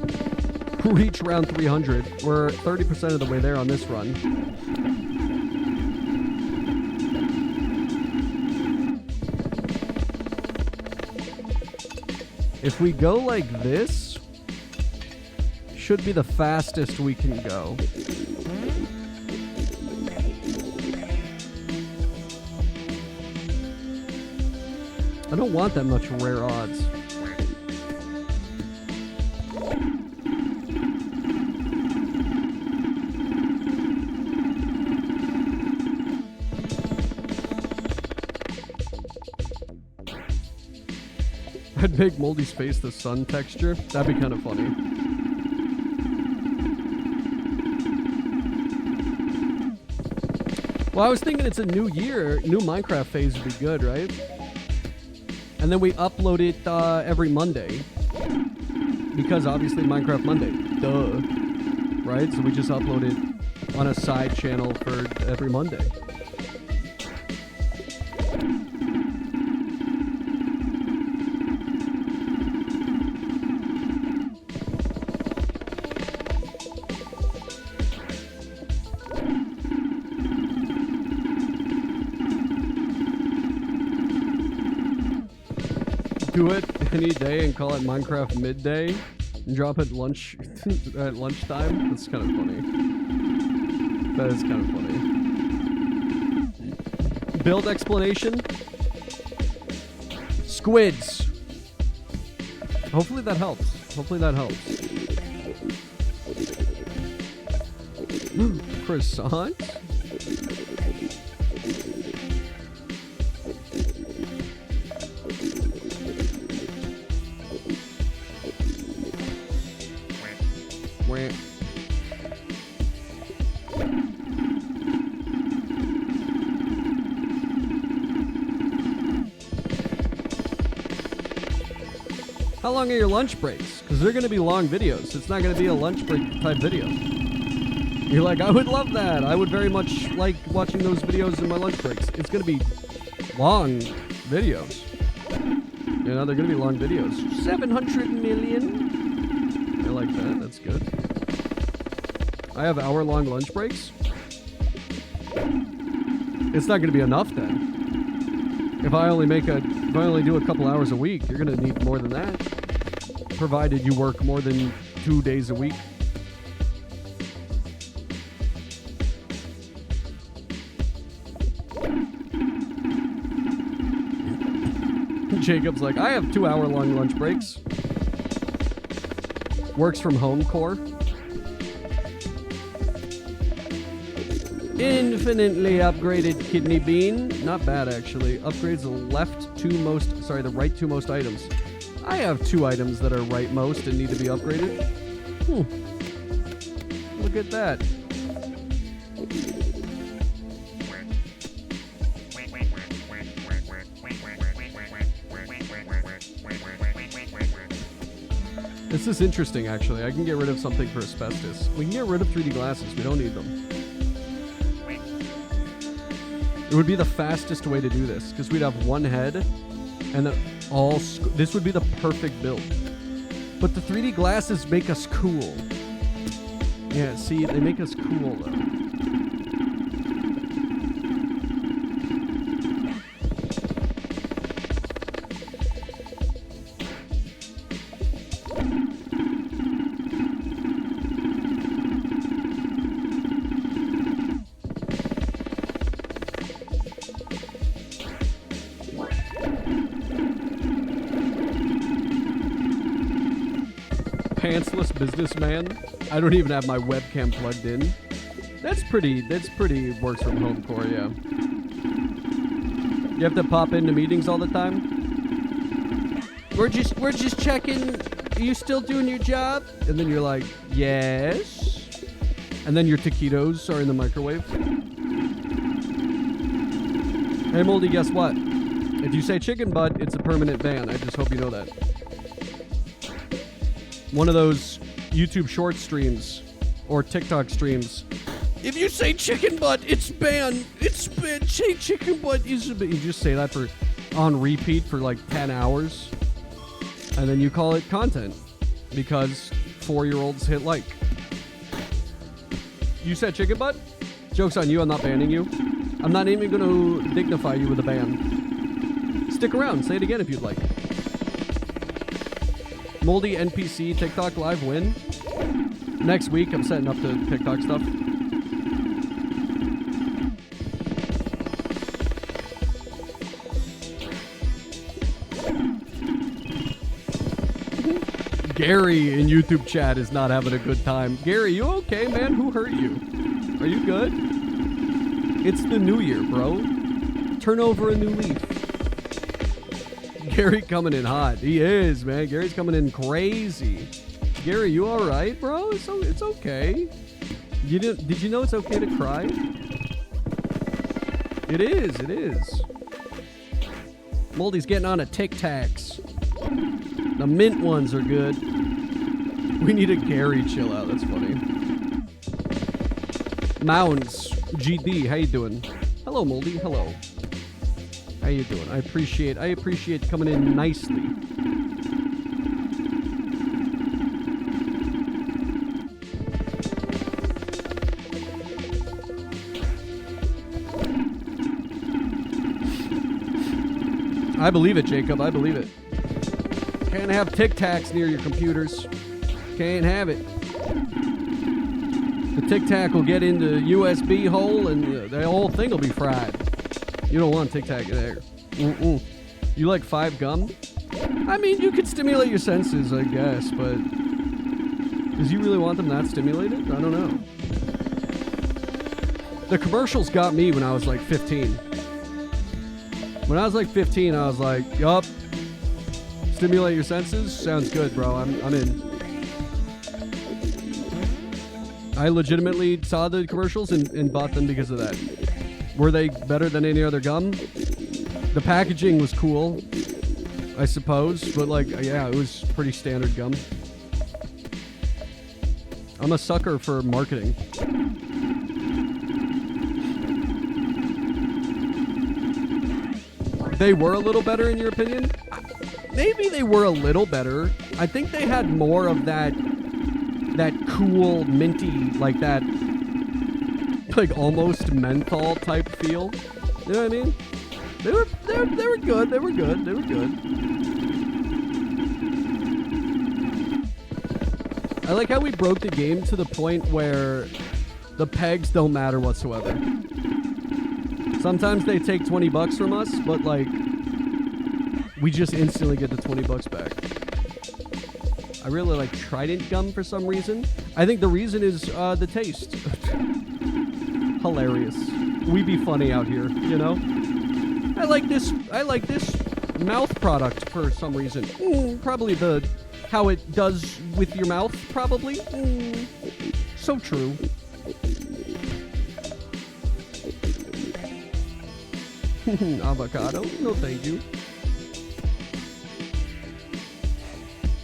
reach round 300. We're 30% of the way there on this run. If we go like this, should be the fastest we can go. I don't want that much rare odds. I'd make Moldy's face the sun texture. That'd be kind of funny. Well, I was thinking it's a new year. New Minecraft phase would be good, right? And then we upload it every Monday. Because obviously Minecraft Monday. Duh. Right? So we just upload it on a side channel for every Monday. Do it any day and call it Minecraft Midday and drop it lunch at lunchtime. That's kind of funny. That is kind of funny. Build explanation. Squids. Hopefully that helps. Hopefully that helps. Croissant? How long are your lunch breaks? Because they're going to be long videos. It's not going to be a lunch break type video. You're like, I would love that. I would very much like watching those videos in my lunch breaks. It's going to be long videos. You know, they're going to be long videos. 700 million. I like that. That's good. I have hour-long lunch breaks. It's not going to be enough then. If I only do a couple hours a week, you're going to need more than that. Provided you work more than 2 days a week. Jacob's like, I have 2 hour-long lunch breaks. Works from home core. Infinitely upgraded kidney bean. Not bad, actually. Upgrades the the right two most items. I have 2 items that are rightmost and need to be upgraded. Look at that. This is interesting, actually. I can get rid of something for asbestos. We can get rid of 3D glasses. We don't need them. It would be the fastest way to do this, because we'd have 1 head, and then this would be the perfect build. But the 3D glasses make us cool. Yeah, see, they make us cool, though. Pantsless businessman. I don't even have my webcam plugged in. That's pretty works from home core, yeah. You have to pop into meetings all the time? We're just checking, are you still doing your job? And then you're like, yes. And then your taquitos are in the microwave. Hey Moldy, guess what? If you say chicken butt, it's a permanent ban. I just hope you know that. One of those YouTube short streams or TikTok streams. If you say chicken butt, it's banned. It's banned. Say chicken butt is a bit. You just say that on repeat for like 10 hours. And then you call it content because 4-year-olds hit like. You said chicken butt? Joke's on you. I'm not banning you. I'm not even going to dignify you with a ban. Stick around. Say it again if you'd like. Moldy NPC TikTok live win. Next week, I'm setting up the TikTok stuff. Gary in YouTube chat is not having a good time. Gary, you okay, man? Who hurt you? Are you good? It's the new year, bro. Turn over a new leaf. Gary coming in hot. He is, man. Gary's coming in crazy. Gary, you all right, bro? It's okay. Did you know it's okay to cry? It is. Moldy's getting on a Tic Tacs. The mint ones are good. We need a Gary chill out. That's funny. Mounds GD, how you doing? Hello, Moldy. Hello. How you doing? I appreciate coming in nicely. I believe it, Jacob. I believe it. Can't have Tic Tacs near your computers. Can't have it. The Tic Tac will get into the USB hole and the whole thing will be fried. You don't want Tic Tac there. You like 5 gum? I mean, you could stimulate your senses, I guess, but does you really want them that stimulated? I don't know. The commercials got me when I was like 15. When I was like 15, I was like, yup. Stimulate your senses? Sounds good, bro. I'm in. I legitimately saw the commercials and bought them because of that. Were they better than any other gum? The packaging was cool, I suppose, but like, yeah, it was pretty standard gum. I'm a sucker for marketing. They were a little better in your opinion? Maybe they were a little better. I think they had more of that cool, minty, like that, like almost menthol type feel. You know what I mean? They were good. They were good. I like how we broke the game to the point where the pegs don't matter whatsoever. Sometimes they take $20 from us, but like, we just instantly get the $20 back. I really like Trident gum for some reason. I think the reason is the taste. hilarious. We be funny out here, you know? I like this mouth product for some reason. Probably how it does with your mouth, probably. So true. Avocado? No thank you.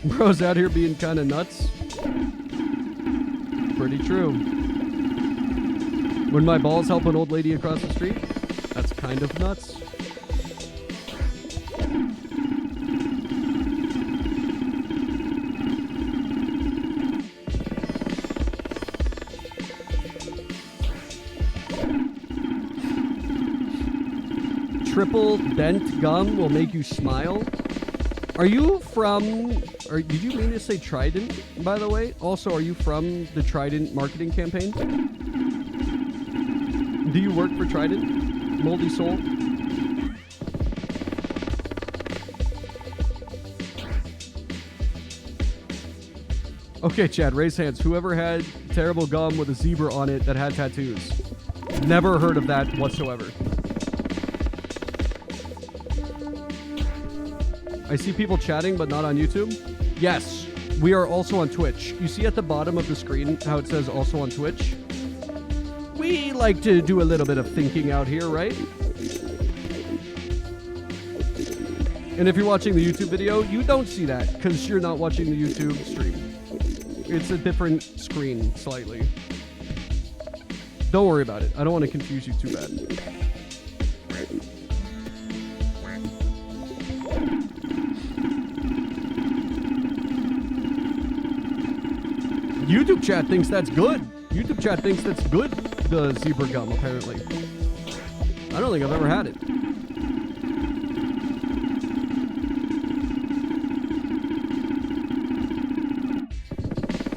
Bro's out here being kind of nuts. Pretty true. When my balls help an old lady across the street, that's kind of nuts. Triple dent gum will make you smile. Are you from, or did you mean to say Trident, by the way? Also, are you from the Trident marketing campaign? Do you work for Trident? Moldy Soul? Okay, Chad, raise hands. Whoever had terrible gum with a zebra on it that had tattoos. Never heard of that whatsoever. I see people chatting, but not on YouTube. Yes, we are also on Twitch. You see at the bottom of the screen how it says also on Twitch? We like to do a little bit of thinking out here, right? And if you're watching the YouTube video, you don't see that because you're not watching the YouTube stream. It's a different screen slightly. Don't worry about it. I don't want to confuse you too bad. YouTube chat thinks that's good. YouTube chat thinks that's good, the zebra gum, apparently. I don't think I've ever had it.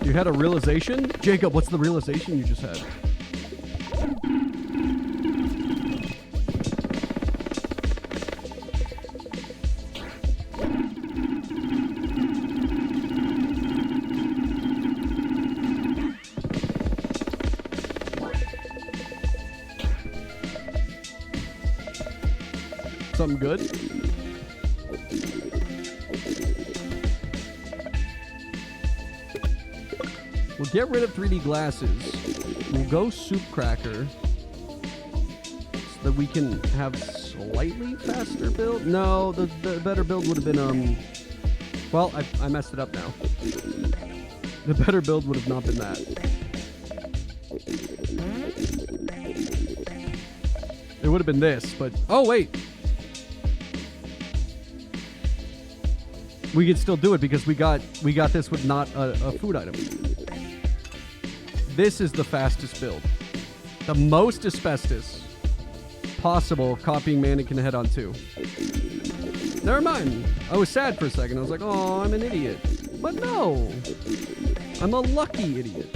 You had a realization? Jacob, what's the realization you just had? Something good? We'll get rid of 3D glasses. We'll go soup cracker so that we can have slightly faster build. No, the better build would have been well, I messed it up now. The better build would have not been that. It would have been this, but oh wait. We could still do it because we got this with not a food item. This is the fastest build. The most asbestos possible copying Mannequin Head on 2. Never mind. I was sad for a second. I was like, oh, I'm an idiot. But no. I'm a lucky idiot.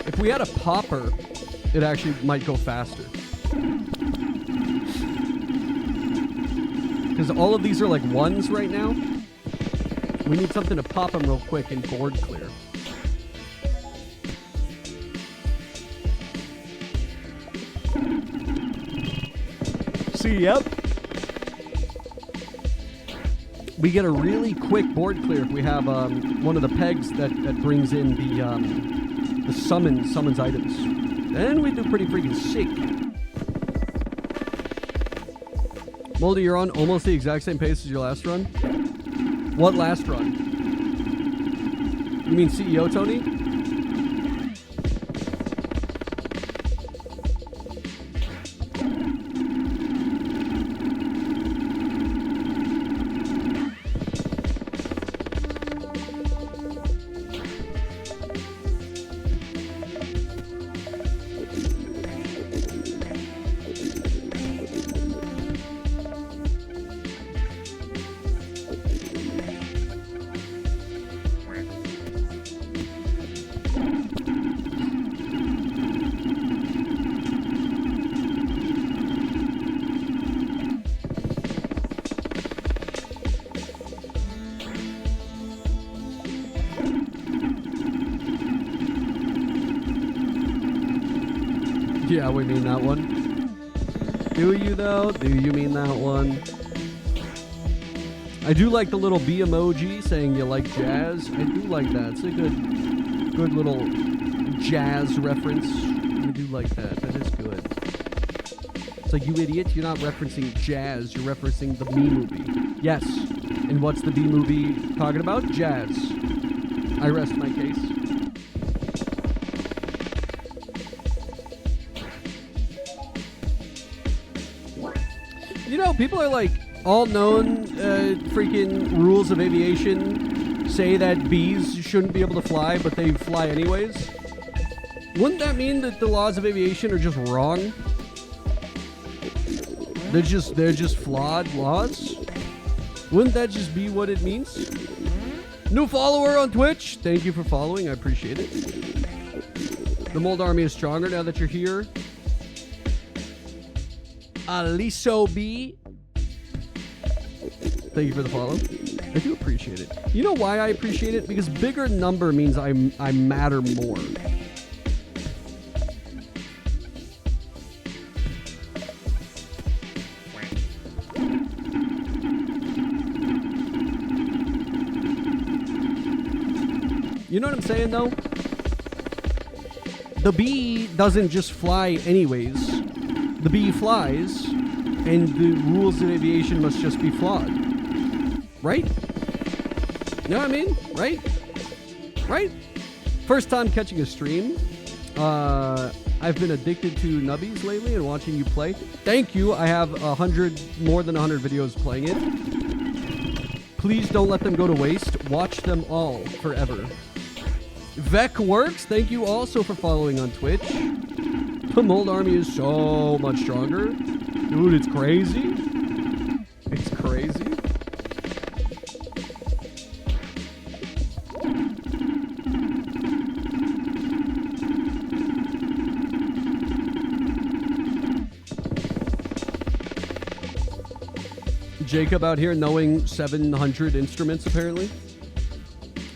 If we had a popper, it actually might go faster. Because all of these are like ones right now. We need something to pop them real quick and board clear. See, yep. We get a really quick board clear if we have one of the pegs that brings in the summons items. Then we do pretty freaking sick. Moldy, you're on almost the exact same pace as your last run. What last run? You mean CEO Tony? Yeah, we mean that one. Do you, though? Do you mean that one? I do like the little bee emoji saying you like jazz. I do like that. It's a good little jazz reference. I do like that. That is good. It's like, you idiot, you're not referencing jazz. You're referencing the Bee Movie. Yes. And what's the Bee Movie talking about? Jazz. I rest my case. You know, people are like, all known freaking rules of aviation say that bees shouldn't be able to fly, but they fly anyways. Wouldn't that mean that the laws of aviation are just wrong? They're just flawed laws? Wouldn't that just be what it means? New follower on Twitch. Thank you for following. I appreciate it. The Mold Army is stronger now that you're here. Aliso B. Thank you for the follow. I do appreciate it. You know why I appreciate it? Because bigger number means I matter more. You know what I'm saying, though? The bee doesn't just fly anyways. The bee flies, and the rules of aviation must just be flawed. Right? You know what I mean? Right? Right? First time catching a stream. I've been addicted to Nubbies lately and watching you play. Thank you. I have more than 100 videos playing it. Please don't let them go to waste. Watch them all forever. Vec Works, thank you also for following on Twitch. The Mold Army is so much stronger. Dude, it's crazy. It's crazy. Jacob out here knowing 700 instruments, apparently.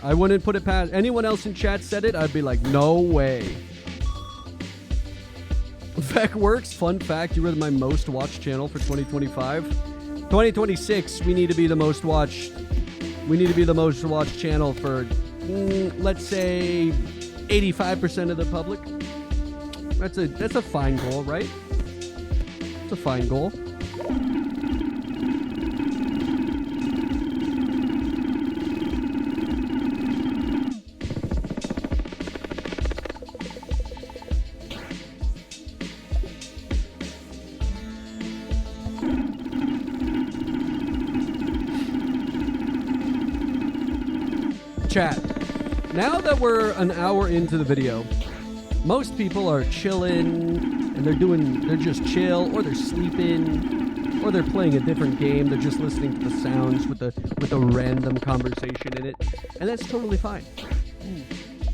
I wouldn't put it past anyone else in chat said it. I'd be like, no way. Vec Works, fun fact, you were my most watched channel for 2025. 2026, we need to be the most watched. We need to be the most watched channel for, let's say, 85% of the public. That's a fine goal, right? It's a fine goal. Chat. Now that we're an hour into the video, most people are chilling and they're just chill, or they're sleeping, or they're playing a different game. They're just listening to the sounds with a random conversation in it, and that's totally fine.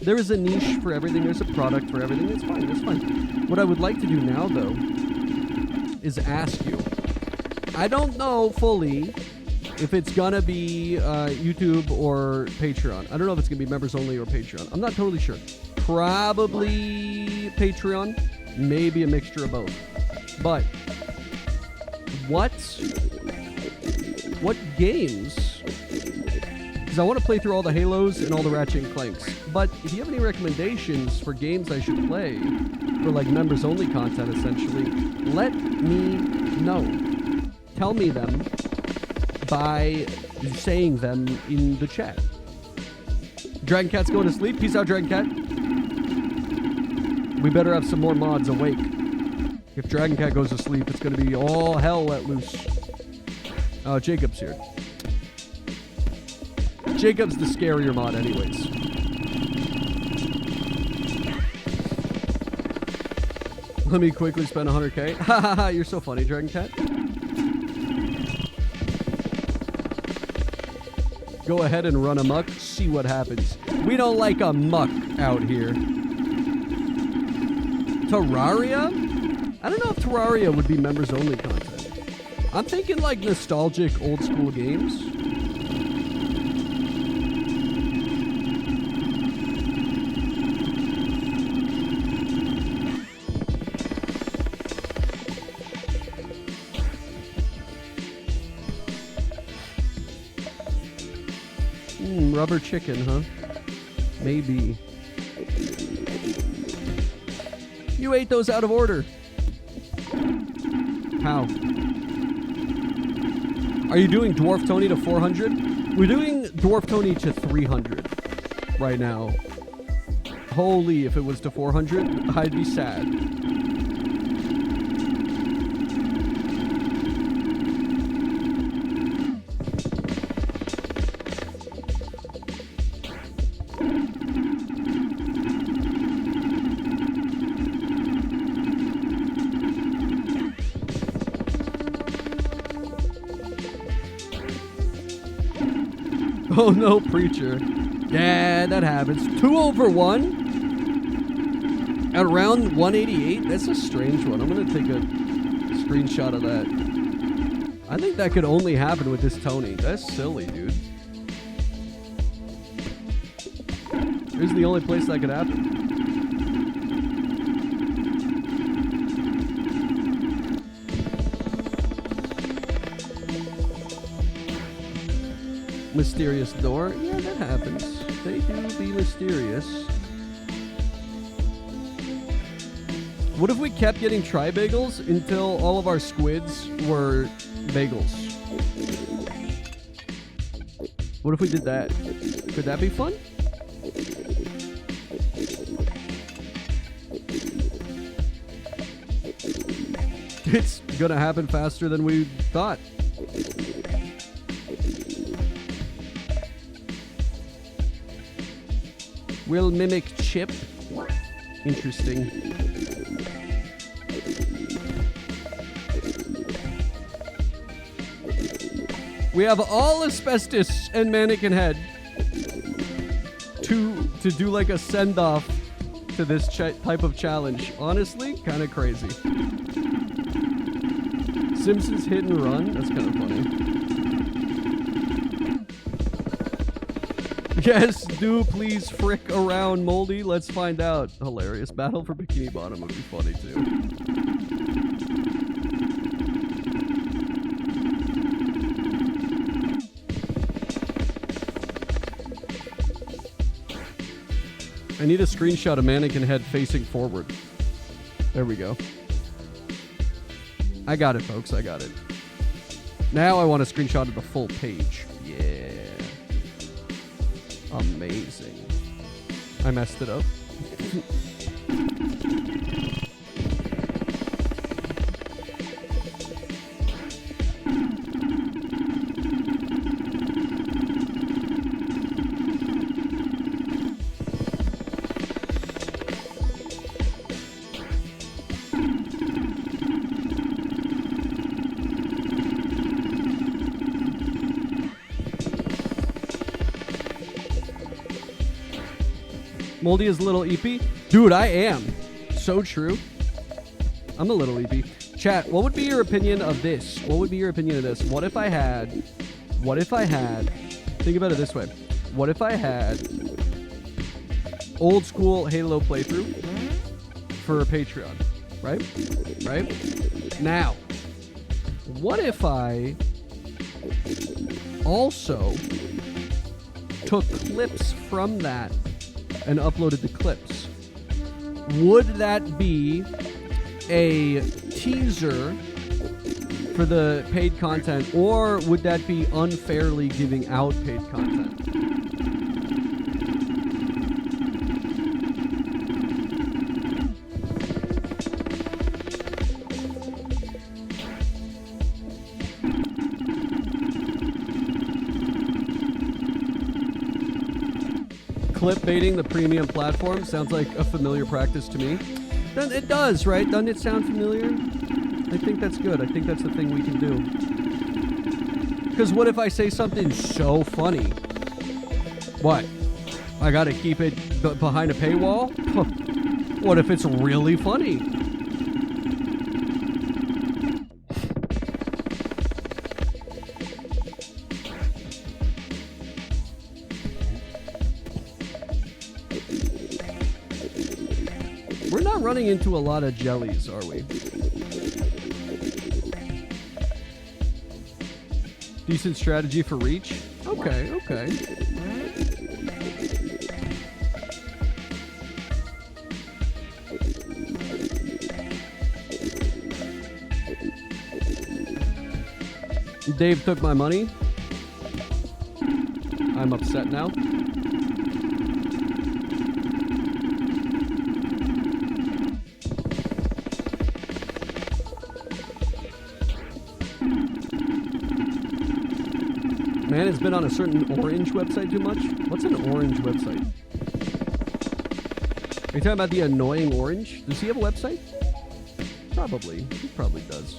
There is a niche for everything. There's a product for everything. It's fine. It's fine. What I would like to do now, though, is ask you. I don't know fully if it's gonna be YouTube or Patreon. I don't know if it's gonna be members only or Patreon. I'm not totally sure. Probably Patreon, maybe a mixture of both. But what games? Because I want to play through all the Halos and all the Ratchet and Clanks. But if you have any recommendations for games I should play for like members only content, essentially, let me know. Tell me them by saying them in the chat. Dragon Cat's going to sleep. Peace out, Dragon Cat. We better have some more mods awake. If Dragon Cat goes to sleep, it's going to be all hell let loose. Oh, Jacob's here. Jacob's the scarier mod anyways. Let me quickly spend 100k. Hahaha, you're so funny, Dragon Cat. Go ahead and run amok, see what happens. We don't like a muck out here. Terraria? I don't know if Terraria would be members only content. I'm thinking like nostalgic old school games. Rubber chicken, huh? Maybe. You ate those out of order. How? Are you doing Dwarf Tony to 400? We're doing Dwarf Tony to 300 right now. Holy, if it was to 400, I'd be sad. Oh no, preacher. Yeah, that happens. 2 over 1 at round 188. That's a strange one. I'm going to take a screenshot of that. I think that could only happen with this Tony. That's silly, dude. Here's the only place that could happen. Mysterious door. Yeah, that happens. They do be mysterious. What if we kept getting tri-bagels until all of our squids were bagels? What if we did that? Could that be fun? It's gonna happen faster than we thought. Will mimic chip. Interesting. We have all asbestos and mannequin head to do like a send-off to this type of challenge. Honestly, kind of crazy. Simpsons hit and run. That's kind of funny. Yes, do please frick around, Moldy. Let's find out. Hilarious. Battle for Bikini Bottom would be funny too. I need a screenshot of mannequin head facing forward. There we go. I got it, folks. I got it. Now I want a screenshot of the full page. Yeah. Amazing. I messed it up. Moldy is a little eepy. Dude, I am. So true. I'm a little eepy. Chat, what would be your opinion of this? What would be your opinion of this? What if I had, think about it this way. What if I had old school Halo playthrough for a Patreon, right? Right? Now, what if I also took clips from that and uploaded the clips? Would that be a teaser for the paid content, or would that be unfairly giving out paid content? Clip baiting the premium platform sounds like a familiar practice to me. Then it does, right? Doesn't it sound familiar? I think that's good. I think that's the thing we can do. Because what if I say something so funny? What? I gotta keep it behind a paywall? What if it's really funny? We're not running into a lot of jellies, are we? Decent strategy for reach. Okay, okay. Dave took my money. I'm upset now. Man has been on a certain orange website too much? What's an orange website? Are you talking about the annoying orange? Does he have a website? Probably. He probably does.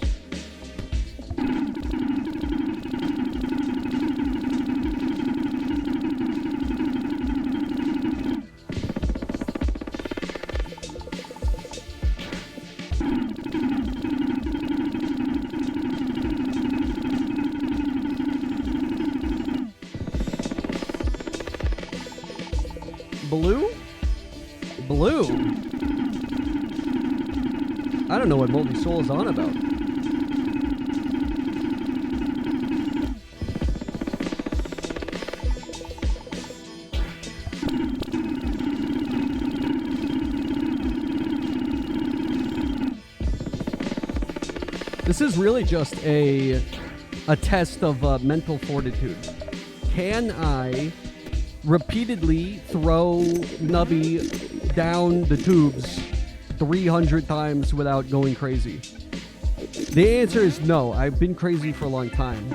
Blue? Blue? I don't know what Moldy Soul is on about. This is really just a test of mental fortitude. Can I repeatedly throw Nubby down the tubes 300 times without going crazy? The answer is no. I've been crazy for a long time.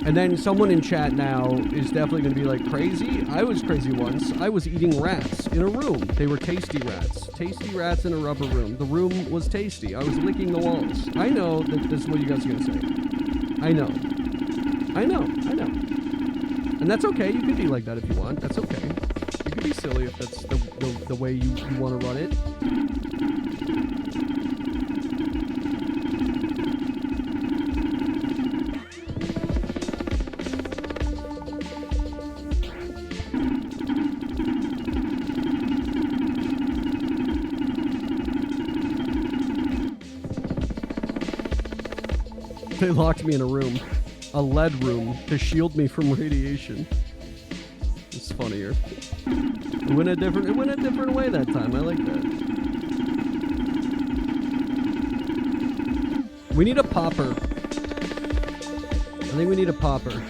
And then someone in chat now is definitely going to be like, crazy? I was crazy once. I was eating rats in a room. They were tasty rats. Tasty rats in a rubber room. The room was tasty. I was licking the walls. I know that this is what you guys are going to say. I know. I know. I know. And that's okay. You can be like that if you want. That's okay. You can be silly if that's the way you want to run it. They locked me in a room. A lead room to shield me from radiation. It's funnier. It went a different way that time. I like that. We need a popper. I think we need a popper.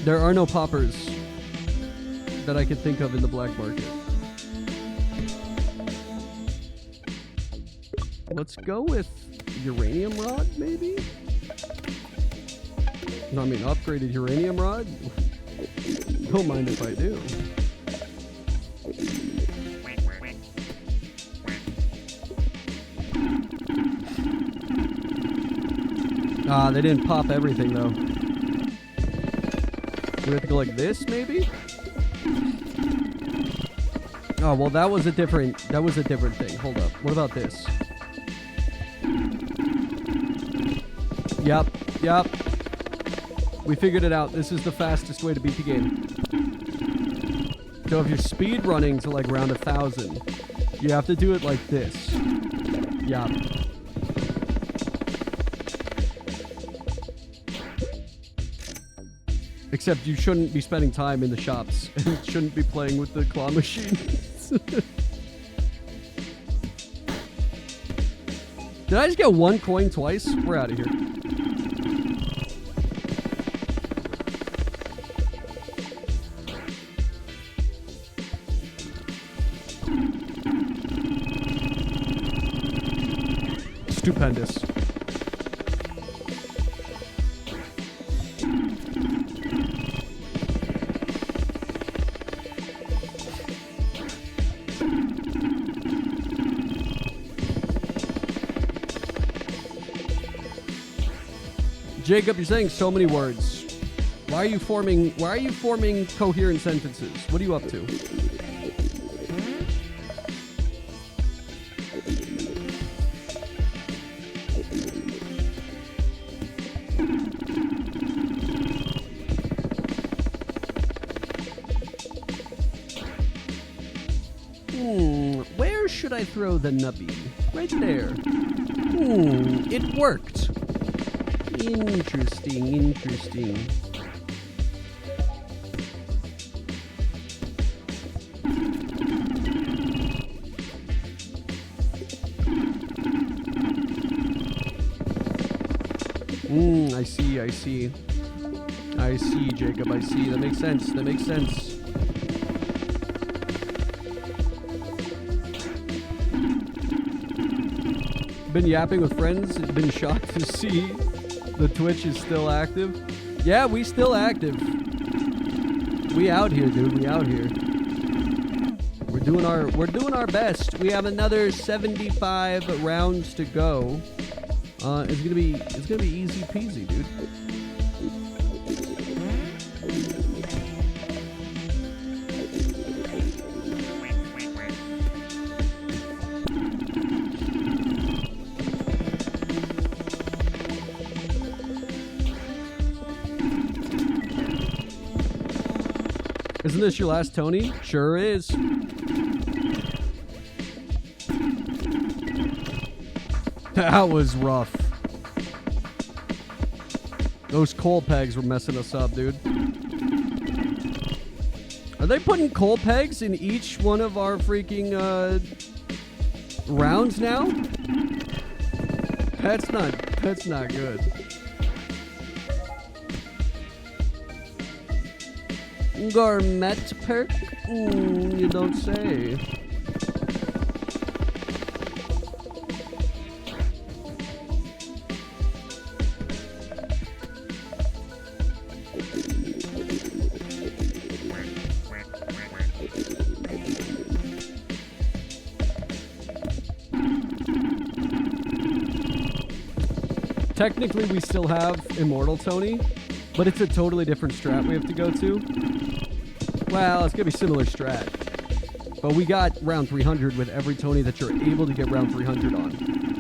There are no poppers that I could think of in the black market. Let's go with uranium rod, maybe? No, I mean, upgraded uranium rod? Don't mind if I do. Ah, they didn't pop everything, though. We have to go like this, maybe? Oh, well, that was a different thing. Hold up. What about this? Yep. We figured it out. This is the fastest way to beat the game. So if you're speed running to like round 1,000, you have to do it like this. Yep. Except you shouldn't be spending time in the shops and shouldn't be playing with the claw machine. Did I just get one coin twice? We're out of here. Stupendous. Jacob, you're saying so many words. Why are you forming coherent sentences? What are you up to? Where should I throw the Nubby? Right there. It worked. Interesting, interesting. I see, I see. I see, Jacob, I see. That makes sense, that makes sense. Been yapping with friends, been shocked to see the Twitch is still active. Yeah, we still active. We out here, dude, we out here. We're doing our best. We have another 75 rounds to go. It's gonna be easy peasy, dude. Isn't this your last Tony? Sure is. That was rough. Those coal pegs were messing us up, dude. Are they putting coal pegs in each one of our freaking rounds now? That's not good. Gourmet perk? You don't say. Technically, we still have Immortal Tony, but it's a totally different strat we have to go to. Well, it's going to be similar strat. But we got round 300 with every Tony that you're able to get round 300 on.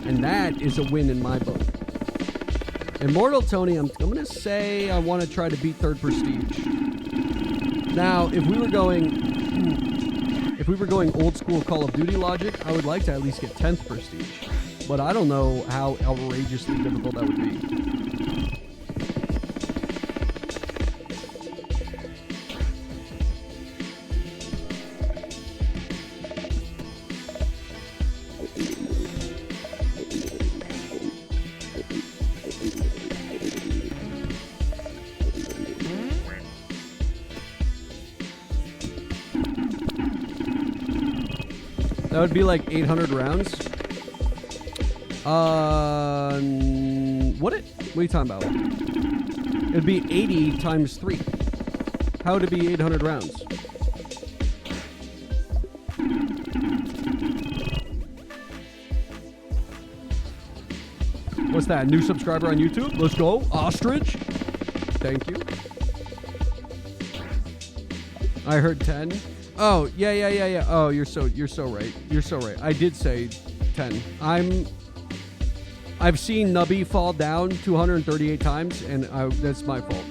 And that is a win in my book. Immortal Tony, I'm going to say I want to try to beat 3rd Prestige. Now, if we were going old school Call of Duty logic, I would like to at least get 10th Prestige. But I don't know how outrageously difficult that would be. That would be like 800 rounds. What are you talking about? It'd be 80 times 3. How would it be 800 rounds? What's that? New subscriber on YouTube? Let's go. Ostrich. Thank you. I heard 10. Oh, yeah. Oh, you're so right. You're so right. I did say 10. I've seen Nubby fall down 238 times, and that's my fault.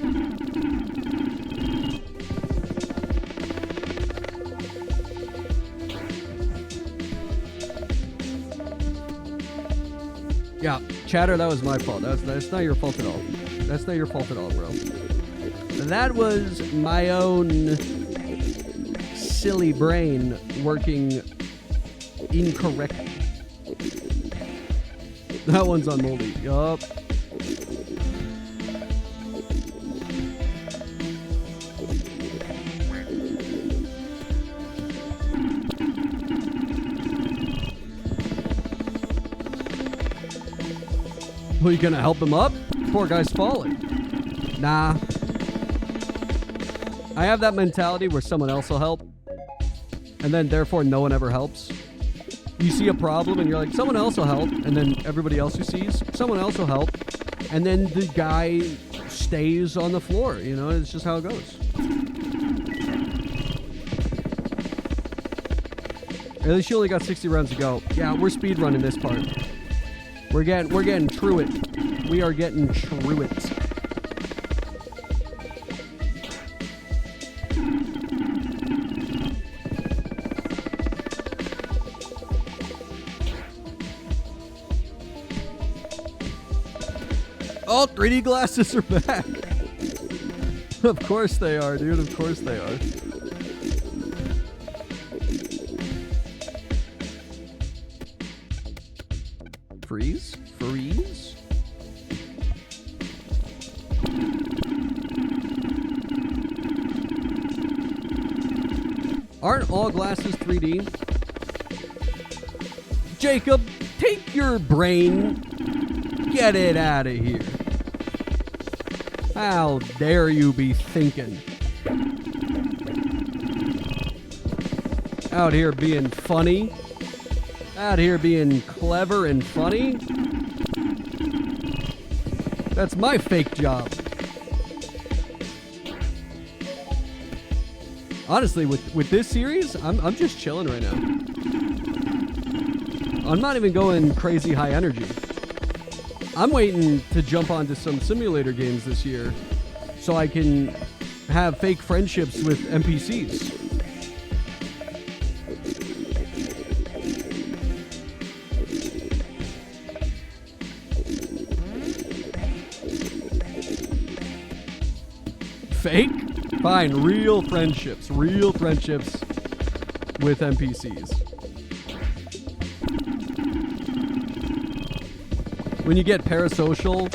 Yeah, Chatter, that was my fault. That's not your fault at all. That's not your fault at all, bro. That was my own silly brain working incorrectly. That one's on moldy. Yup. Well, you gonna help him up? Poor guy's falling. Nah. I have that mentality where someone else will help, and then therefore no one ever helps. You see a problem and you're like, someone else will help, and then everybody else who sees, someone else will help, and then the guy stays on the floor. You know, it's just how it goes. At least you only got 60 rounds to go. Yeah, we're speedrunning this part. We're getting through it. We are getting through it. Oh, 3D glasses are back. Of course they are, dude. Of course they are. Freeze? Freeze? Aren't all glasses 3D? Jacob, take your brain. Get it out of here. How dare you be thinking? Out here being funny. Out here being clever and funny. That's my fake job. Honestly, with this series, I'm just chilling right now. I'm not even going crazy high energy. I'm waiting to jump onto some simulator games this year so I can have fake friendships with NPCs. Fake? Fine, real friendships with NPCs. When you get parasocial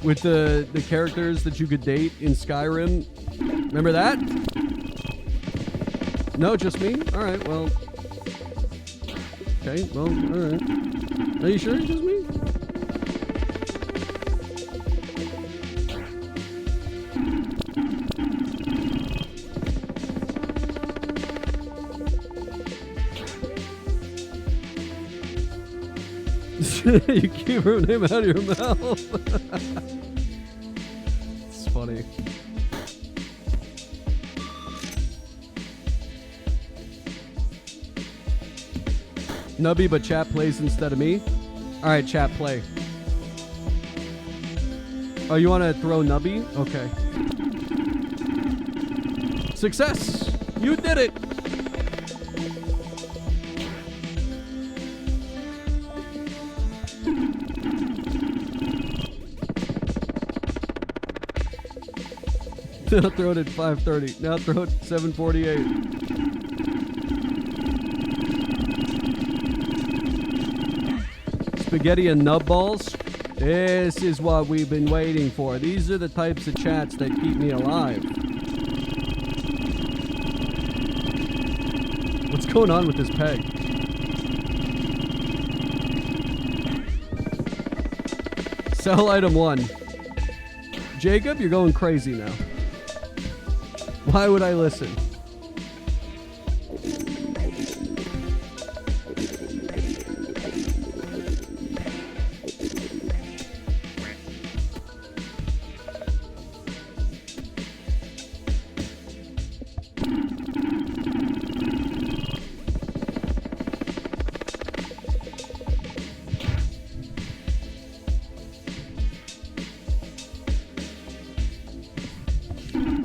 with the characters that you could date in Skyrim, remember that? No, just me? Alright, well. Okay, well, alright. Are you sure it's just me? You keep her name out of your mouth. It's funny. Nubby, but chat plays instead of me. All right, chat play. Oh, you want to throw Nubby? Okay. Success! You did it! Now throw it at 5:30. Now throw it at 7:48. Spaghetti and nub balls. This is what we've been waiting for. These are the types of chats that keep me alive. What's going on with this peg? Sell item 1. Jacob, you're going crazy now. Why would I listen?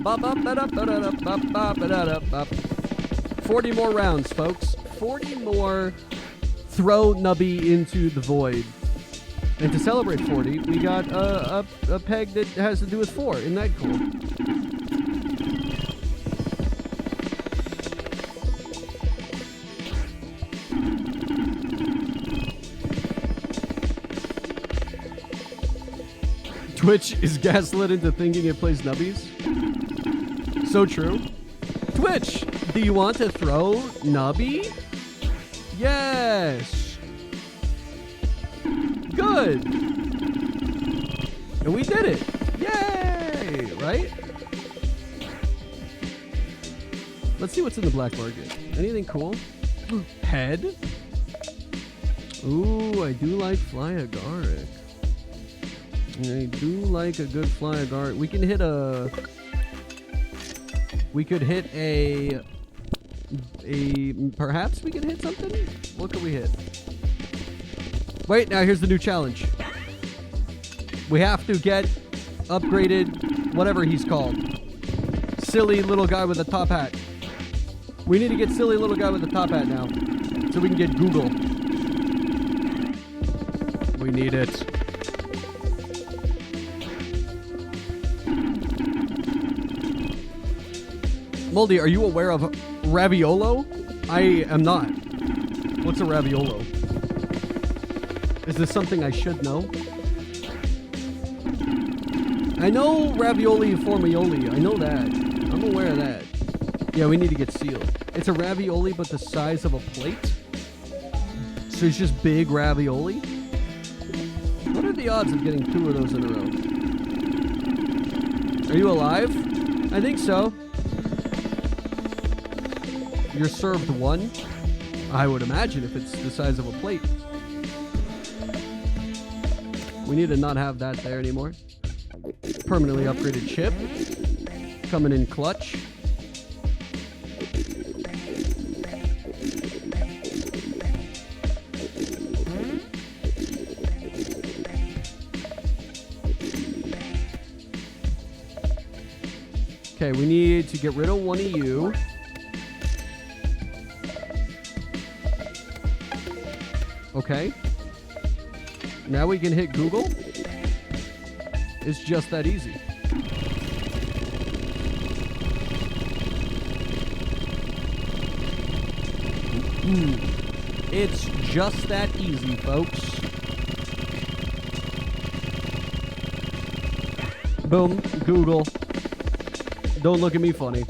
Ba-ba-ba-da-ba-da-ba-ba-ba-da-ba. 40 more rounds, folks. 40 more. Throw Nubby into the void. And to celebrate 40, we got a peg that has to do with 4. Isn't that cool? Twitch is gaslit into thinking it plays Nubbies. So true. Twitch, do you want to throw Nubby? Yes. Good. And we did it. Yay! Right? Let's see what's in the black market. Anything cool? Head? Ooh, I do like fly agaric. I do like a good fly agaric. We can hit a... We could hit a... Perhaps we could hit something? What could we hit? Wait, now here's the new challenge. We have to get upgraded, whatever he's called. Silly little guy with a top hat. We need to get silly little guy with a top hat now. So we can get Google. We need it. Voldy, are you aware of raviolo? I am not. What's a raviolo? Is this something I should know? I know ravioli formioli. I know that. I'm aware of that. Yeah, we need to get sealed. It's a ravioli, but the size of a plate. So it's just big ravioli. What are the odds of getting 2 of those in a row? Are you alive? I think so. You're served 1? I would imagine if it's the size of a plate. We need to not have that there anymore. Permanently upgraded chip. Coming in clutch. Okay, we need to get rid of one of you. Okay. Now we can hit Google. It's just that easy. It's just that easy, folks. Boom, Google. Don't look at me funny.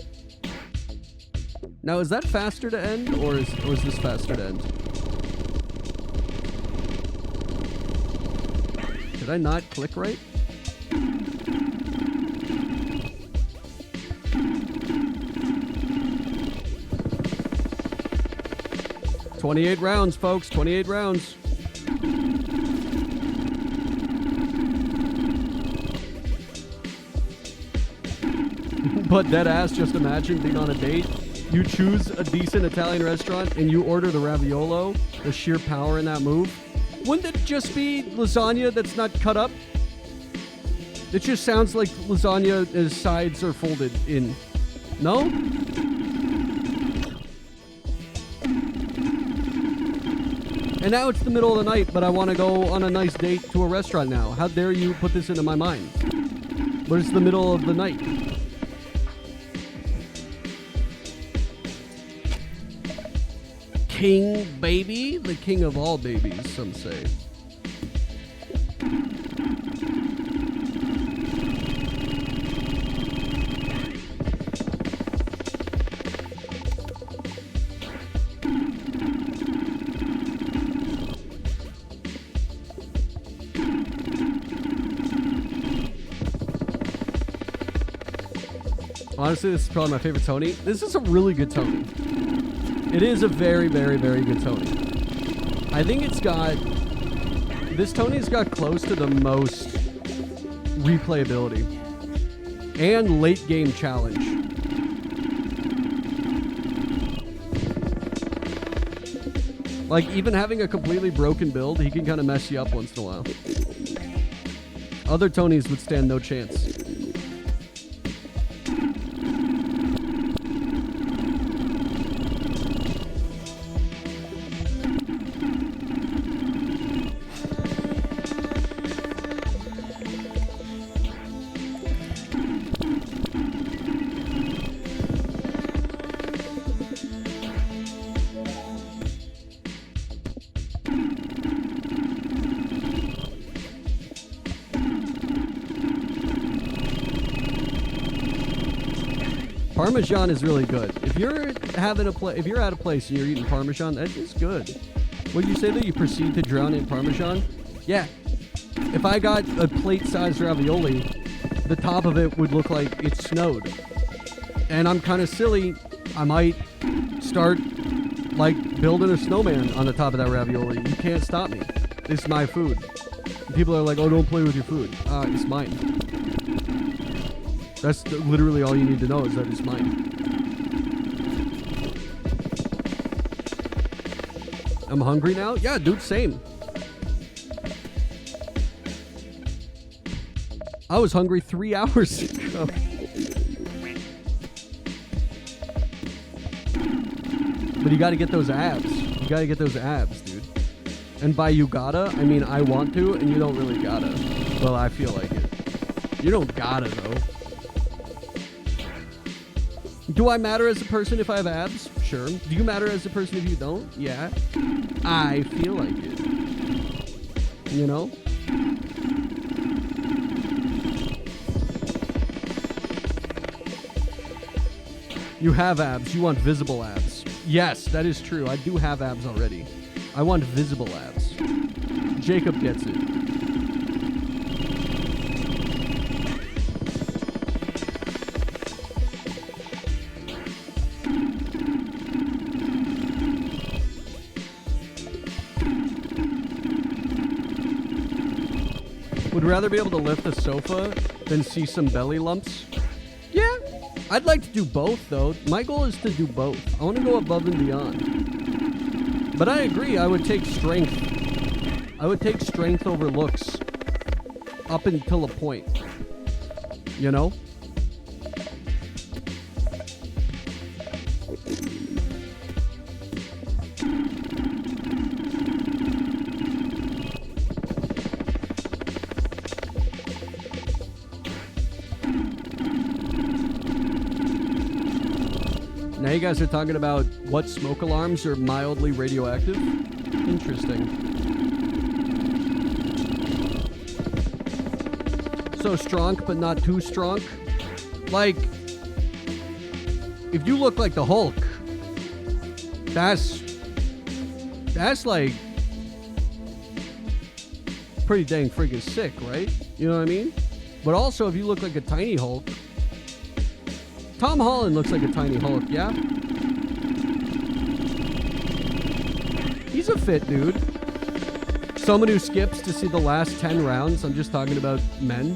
Now, is that faster to end, or is this faster to end? Did I not click right? $28 rounds, folks. 28 rounds. But deadass, just imagine being on a date. You choose a decent Italian restaurant and you order the raviolo. The sheer power in that move. Wouldn't it just be lasagna that's not cut up? It just sounds like lasagna's sides are folded in. No? And now it's the middle of the night, but I want to go on a nice date to a restaurant now. How dare you put this into my mind? But it's the middle of the night. King baby? The king of all babies, some say. Honestly, this is probably my favorite Tony. This is a really good Tony. It is a very, very, very good Tony. I think it's got... This Tony's got close to the most replayability. And late game challenge. Like, even having a completely broken build, he can kind of mess you up once in a while. Other Tonys would stand no chance. Parmesan is really good. If you're having if you're at a place and you're eating Parmesan, that is good. Would you say that you proceed to drown in Parmesan? Yeah. If I got a plate-sized ravioli, the top of it would look like it snowed. And I'm kind of silly. I might start like building a snowman on the top of that ravioli. You can't stop me. This is my food. And people are like, oh, don't play with your food. It's mine. That's literally all you need to know is that it's mine. I'm hungry now? Yeah, dude, same. I was hungry 3 hours ago. But you gotta get those abs. You gotta get those abs, dude. And by you gotta, I mean I want to, and you don't really gotta. Well, I feel like it. You don't gotta, though. Do I matter as a person if I have abs? Sure. Do you matter as a person if you don't? Yeah. I feel like it. You know? You have abs. You want visible abs. Yes, that is true. I do have abs already. I want visible abs. Jacob gets it. Would rather be able to lift a sofa than see some belly lumps. Yeah, I'd like to do both, though. My goal is to do both. I want to go above and beyond. But I agree, I would take strength. I would take strength over looks up until a point. You know? Now you guys are talking about what smoke alarms are mildly radioactive? Interesting. So strong, but not too strong. Like, if you look like the Hulk, that's like pretty dang freaking sick, right? You know what I mean? But also, if you look like a tiny Hulk, Tom Holland looks like a tiny Hulk, yeah? He's a fit dude. Someone who skips to see the last 10 rounds. I'm just talking about men.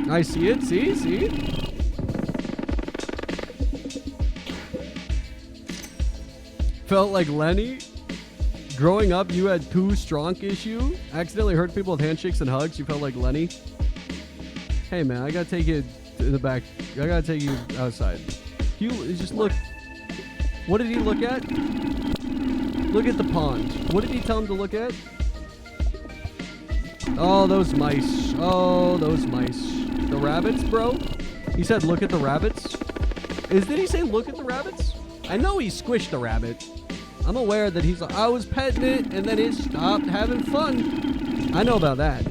I see it. See? Felt like Lenny. Growing up, you had too strong issue. Accidentally hurt people with handshakes and hugs. You felt like Lenny. Hey man, I gotta take you in the back. I gotta take you outside. You just look. What did he look at? Look at the pond. What did he tell him to look at? Oh, those mice. Oh, those mice. The rabbits, bro? He said look at the rabbits? Did he say look at the rabbits? I know he squished the rabbit. I'm aware that he's like, I was petting it and then it stopped having fun. I know about that.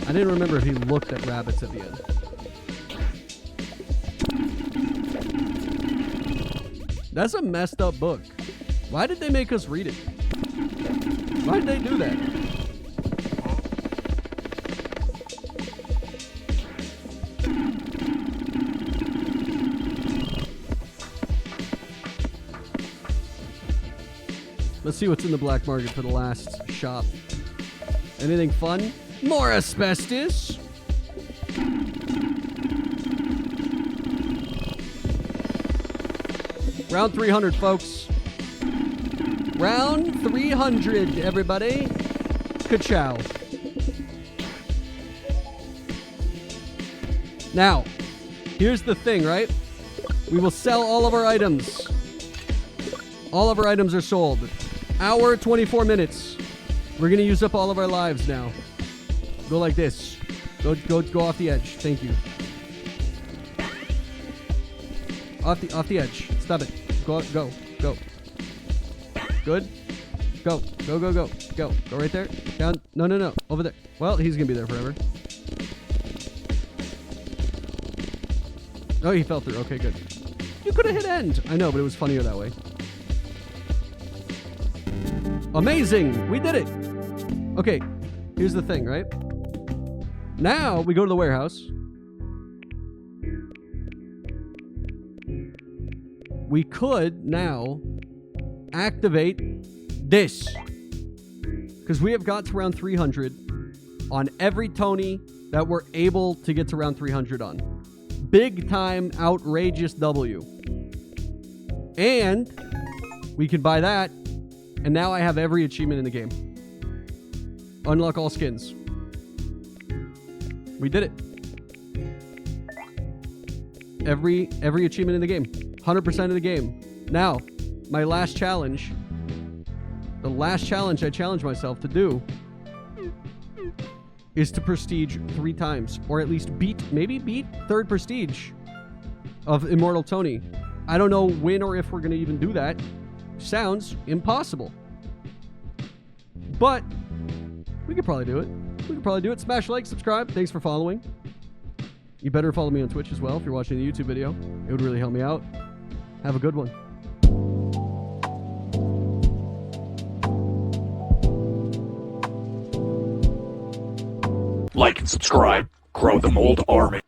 I didn't remember if he looked at rabbits at the end. That's a messed up book. Why did they make us read it? Why did they do that? Let's see what's in the black market for the last shop. Anything fun? More asbestos. Round 300, folks. Round 300, everybody. Ka-chow. Now, here's the thing, right? We will sell all of our items. All of our items are sold. Hour, 24 minutes. We're going to use up all of our lives now. Go like this. Go off the edge. Thank you. Off the edge. Stop it. Go. Good. Go. Go right there. Down. No. Over there. Well, he's going to be there forever. Oh, he fell through. Okay, good. You could have hit end. I know, but it was funnier that way. Amazing! We did it! Okay, here's the thing, right? Now, we go to the warehouse. We could now activate this. Because we have got to round 300 on every Tony that we're able to get to round 300 on. Big time, outrageous W. And we could buy that. And now I have every achievement in the game. Unlock all skins. We did it. Every achievement in the game. 100% of the game. Now, my last challenge The last challenge I challenge myself to do is to prestige 3 times, or at least maybe beat 3rd prestige of Immortal Tony. I don't know when or if we're going to even do that. Sounds impossible. But we could probably do it. Smash like, subscribe. Thanks for following. You better follow me on Twitch as well if you're watching the YouTube video. It would really help me out. Have a good one. Like and subscribe. Grow the mold army.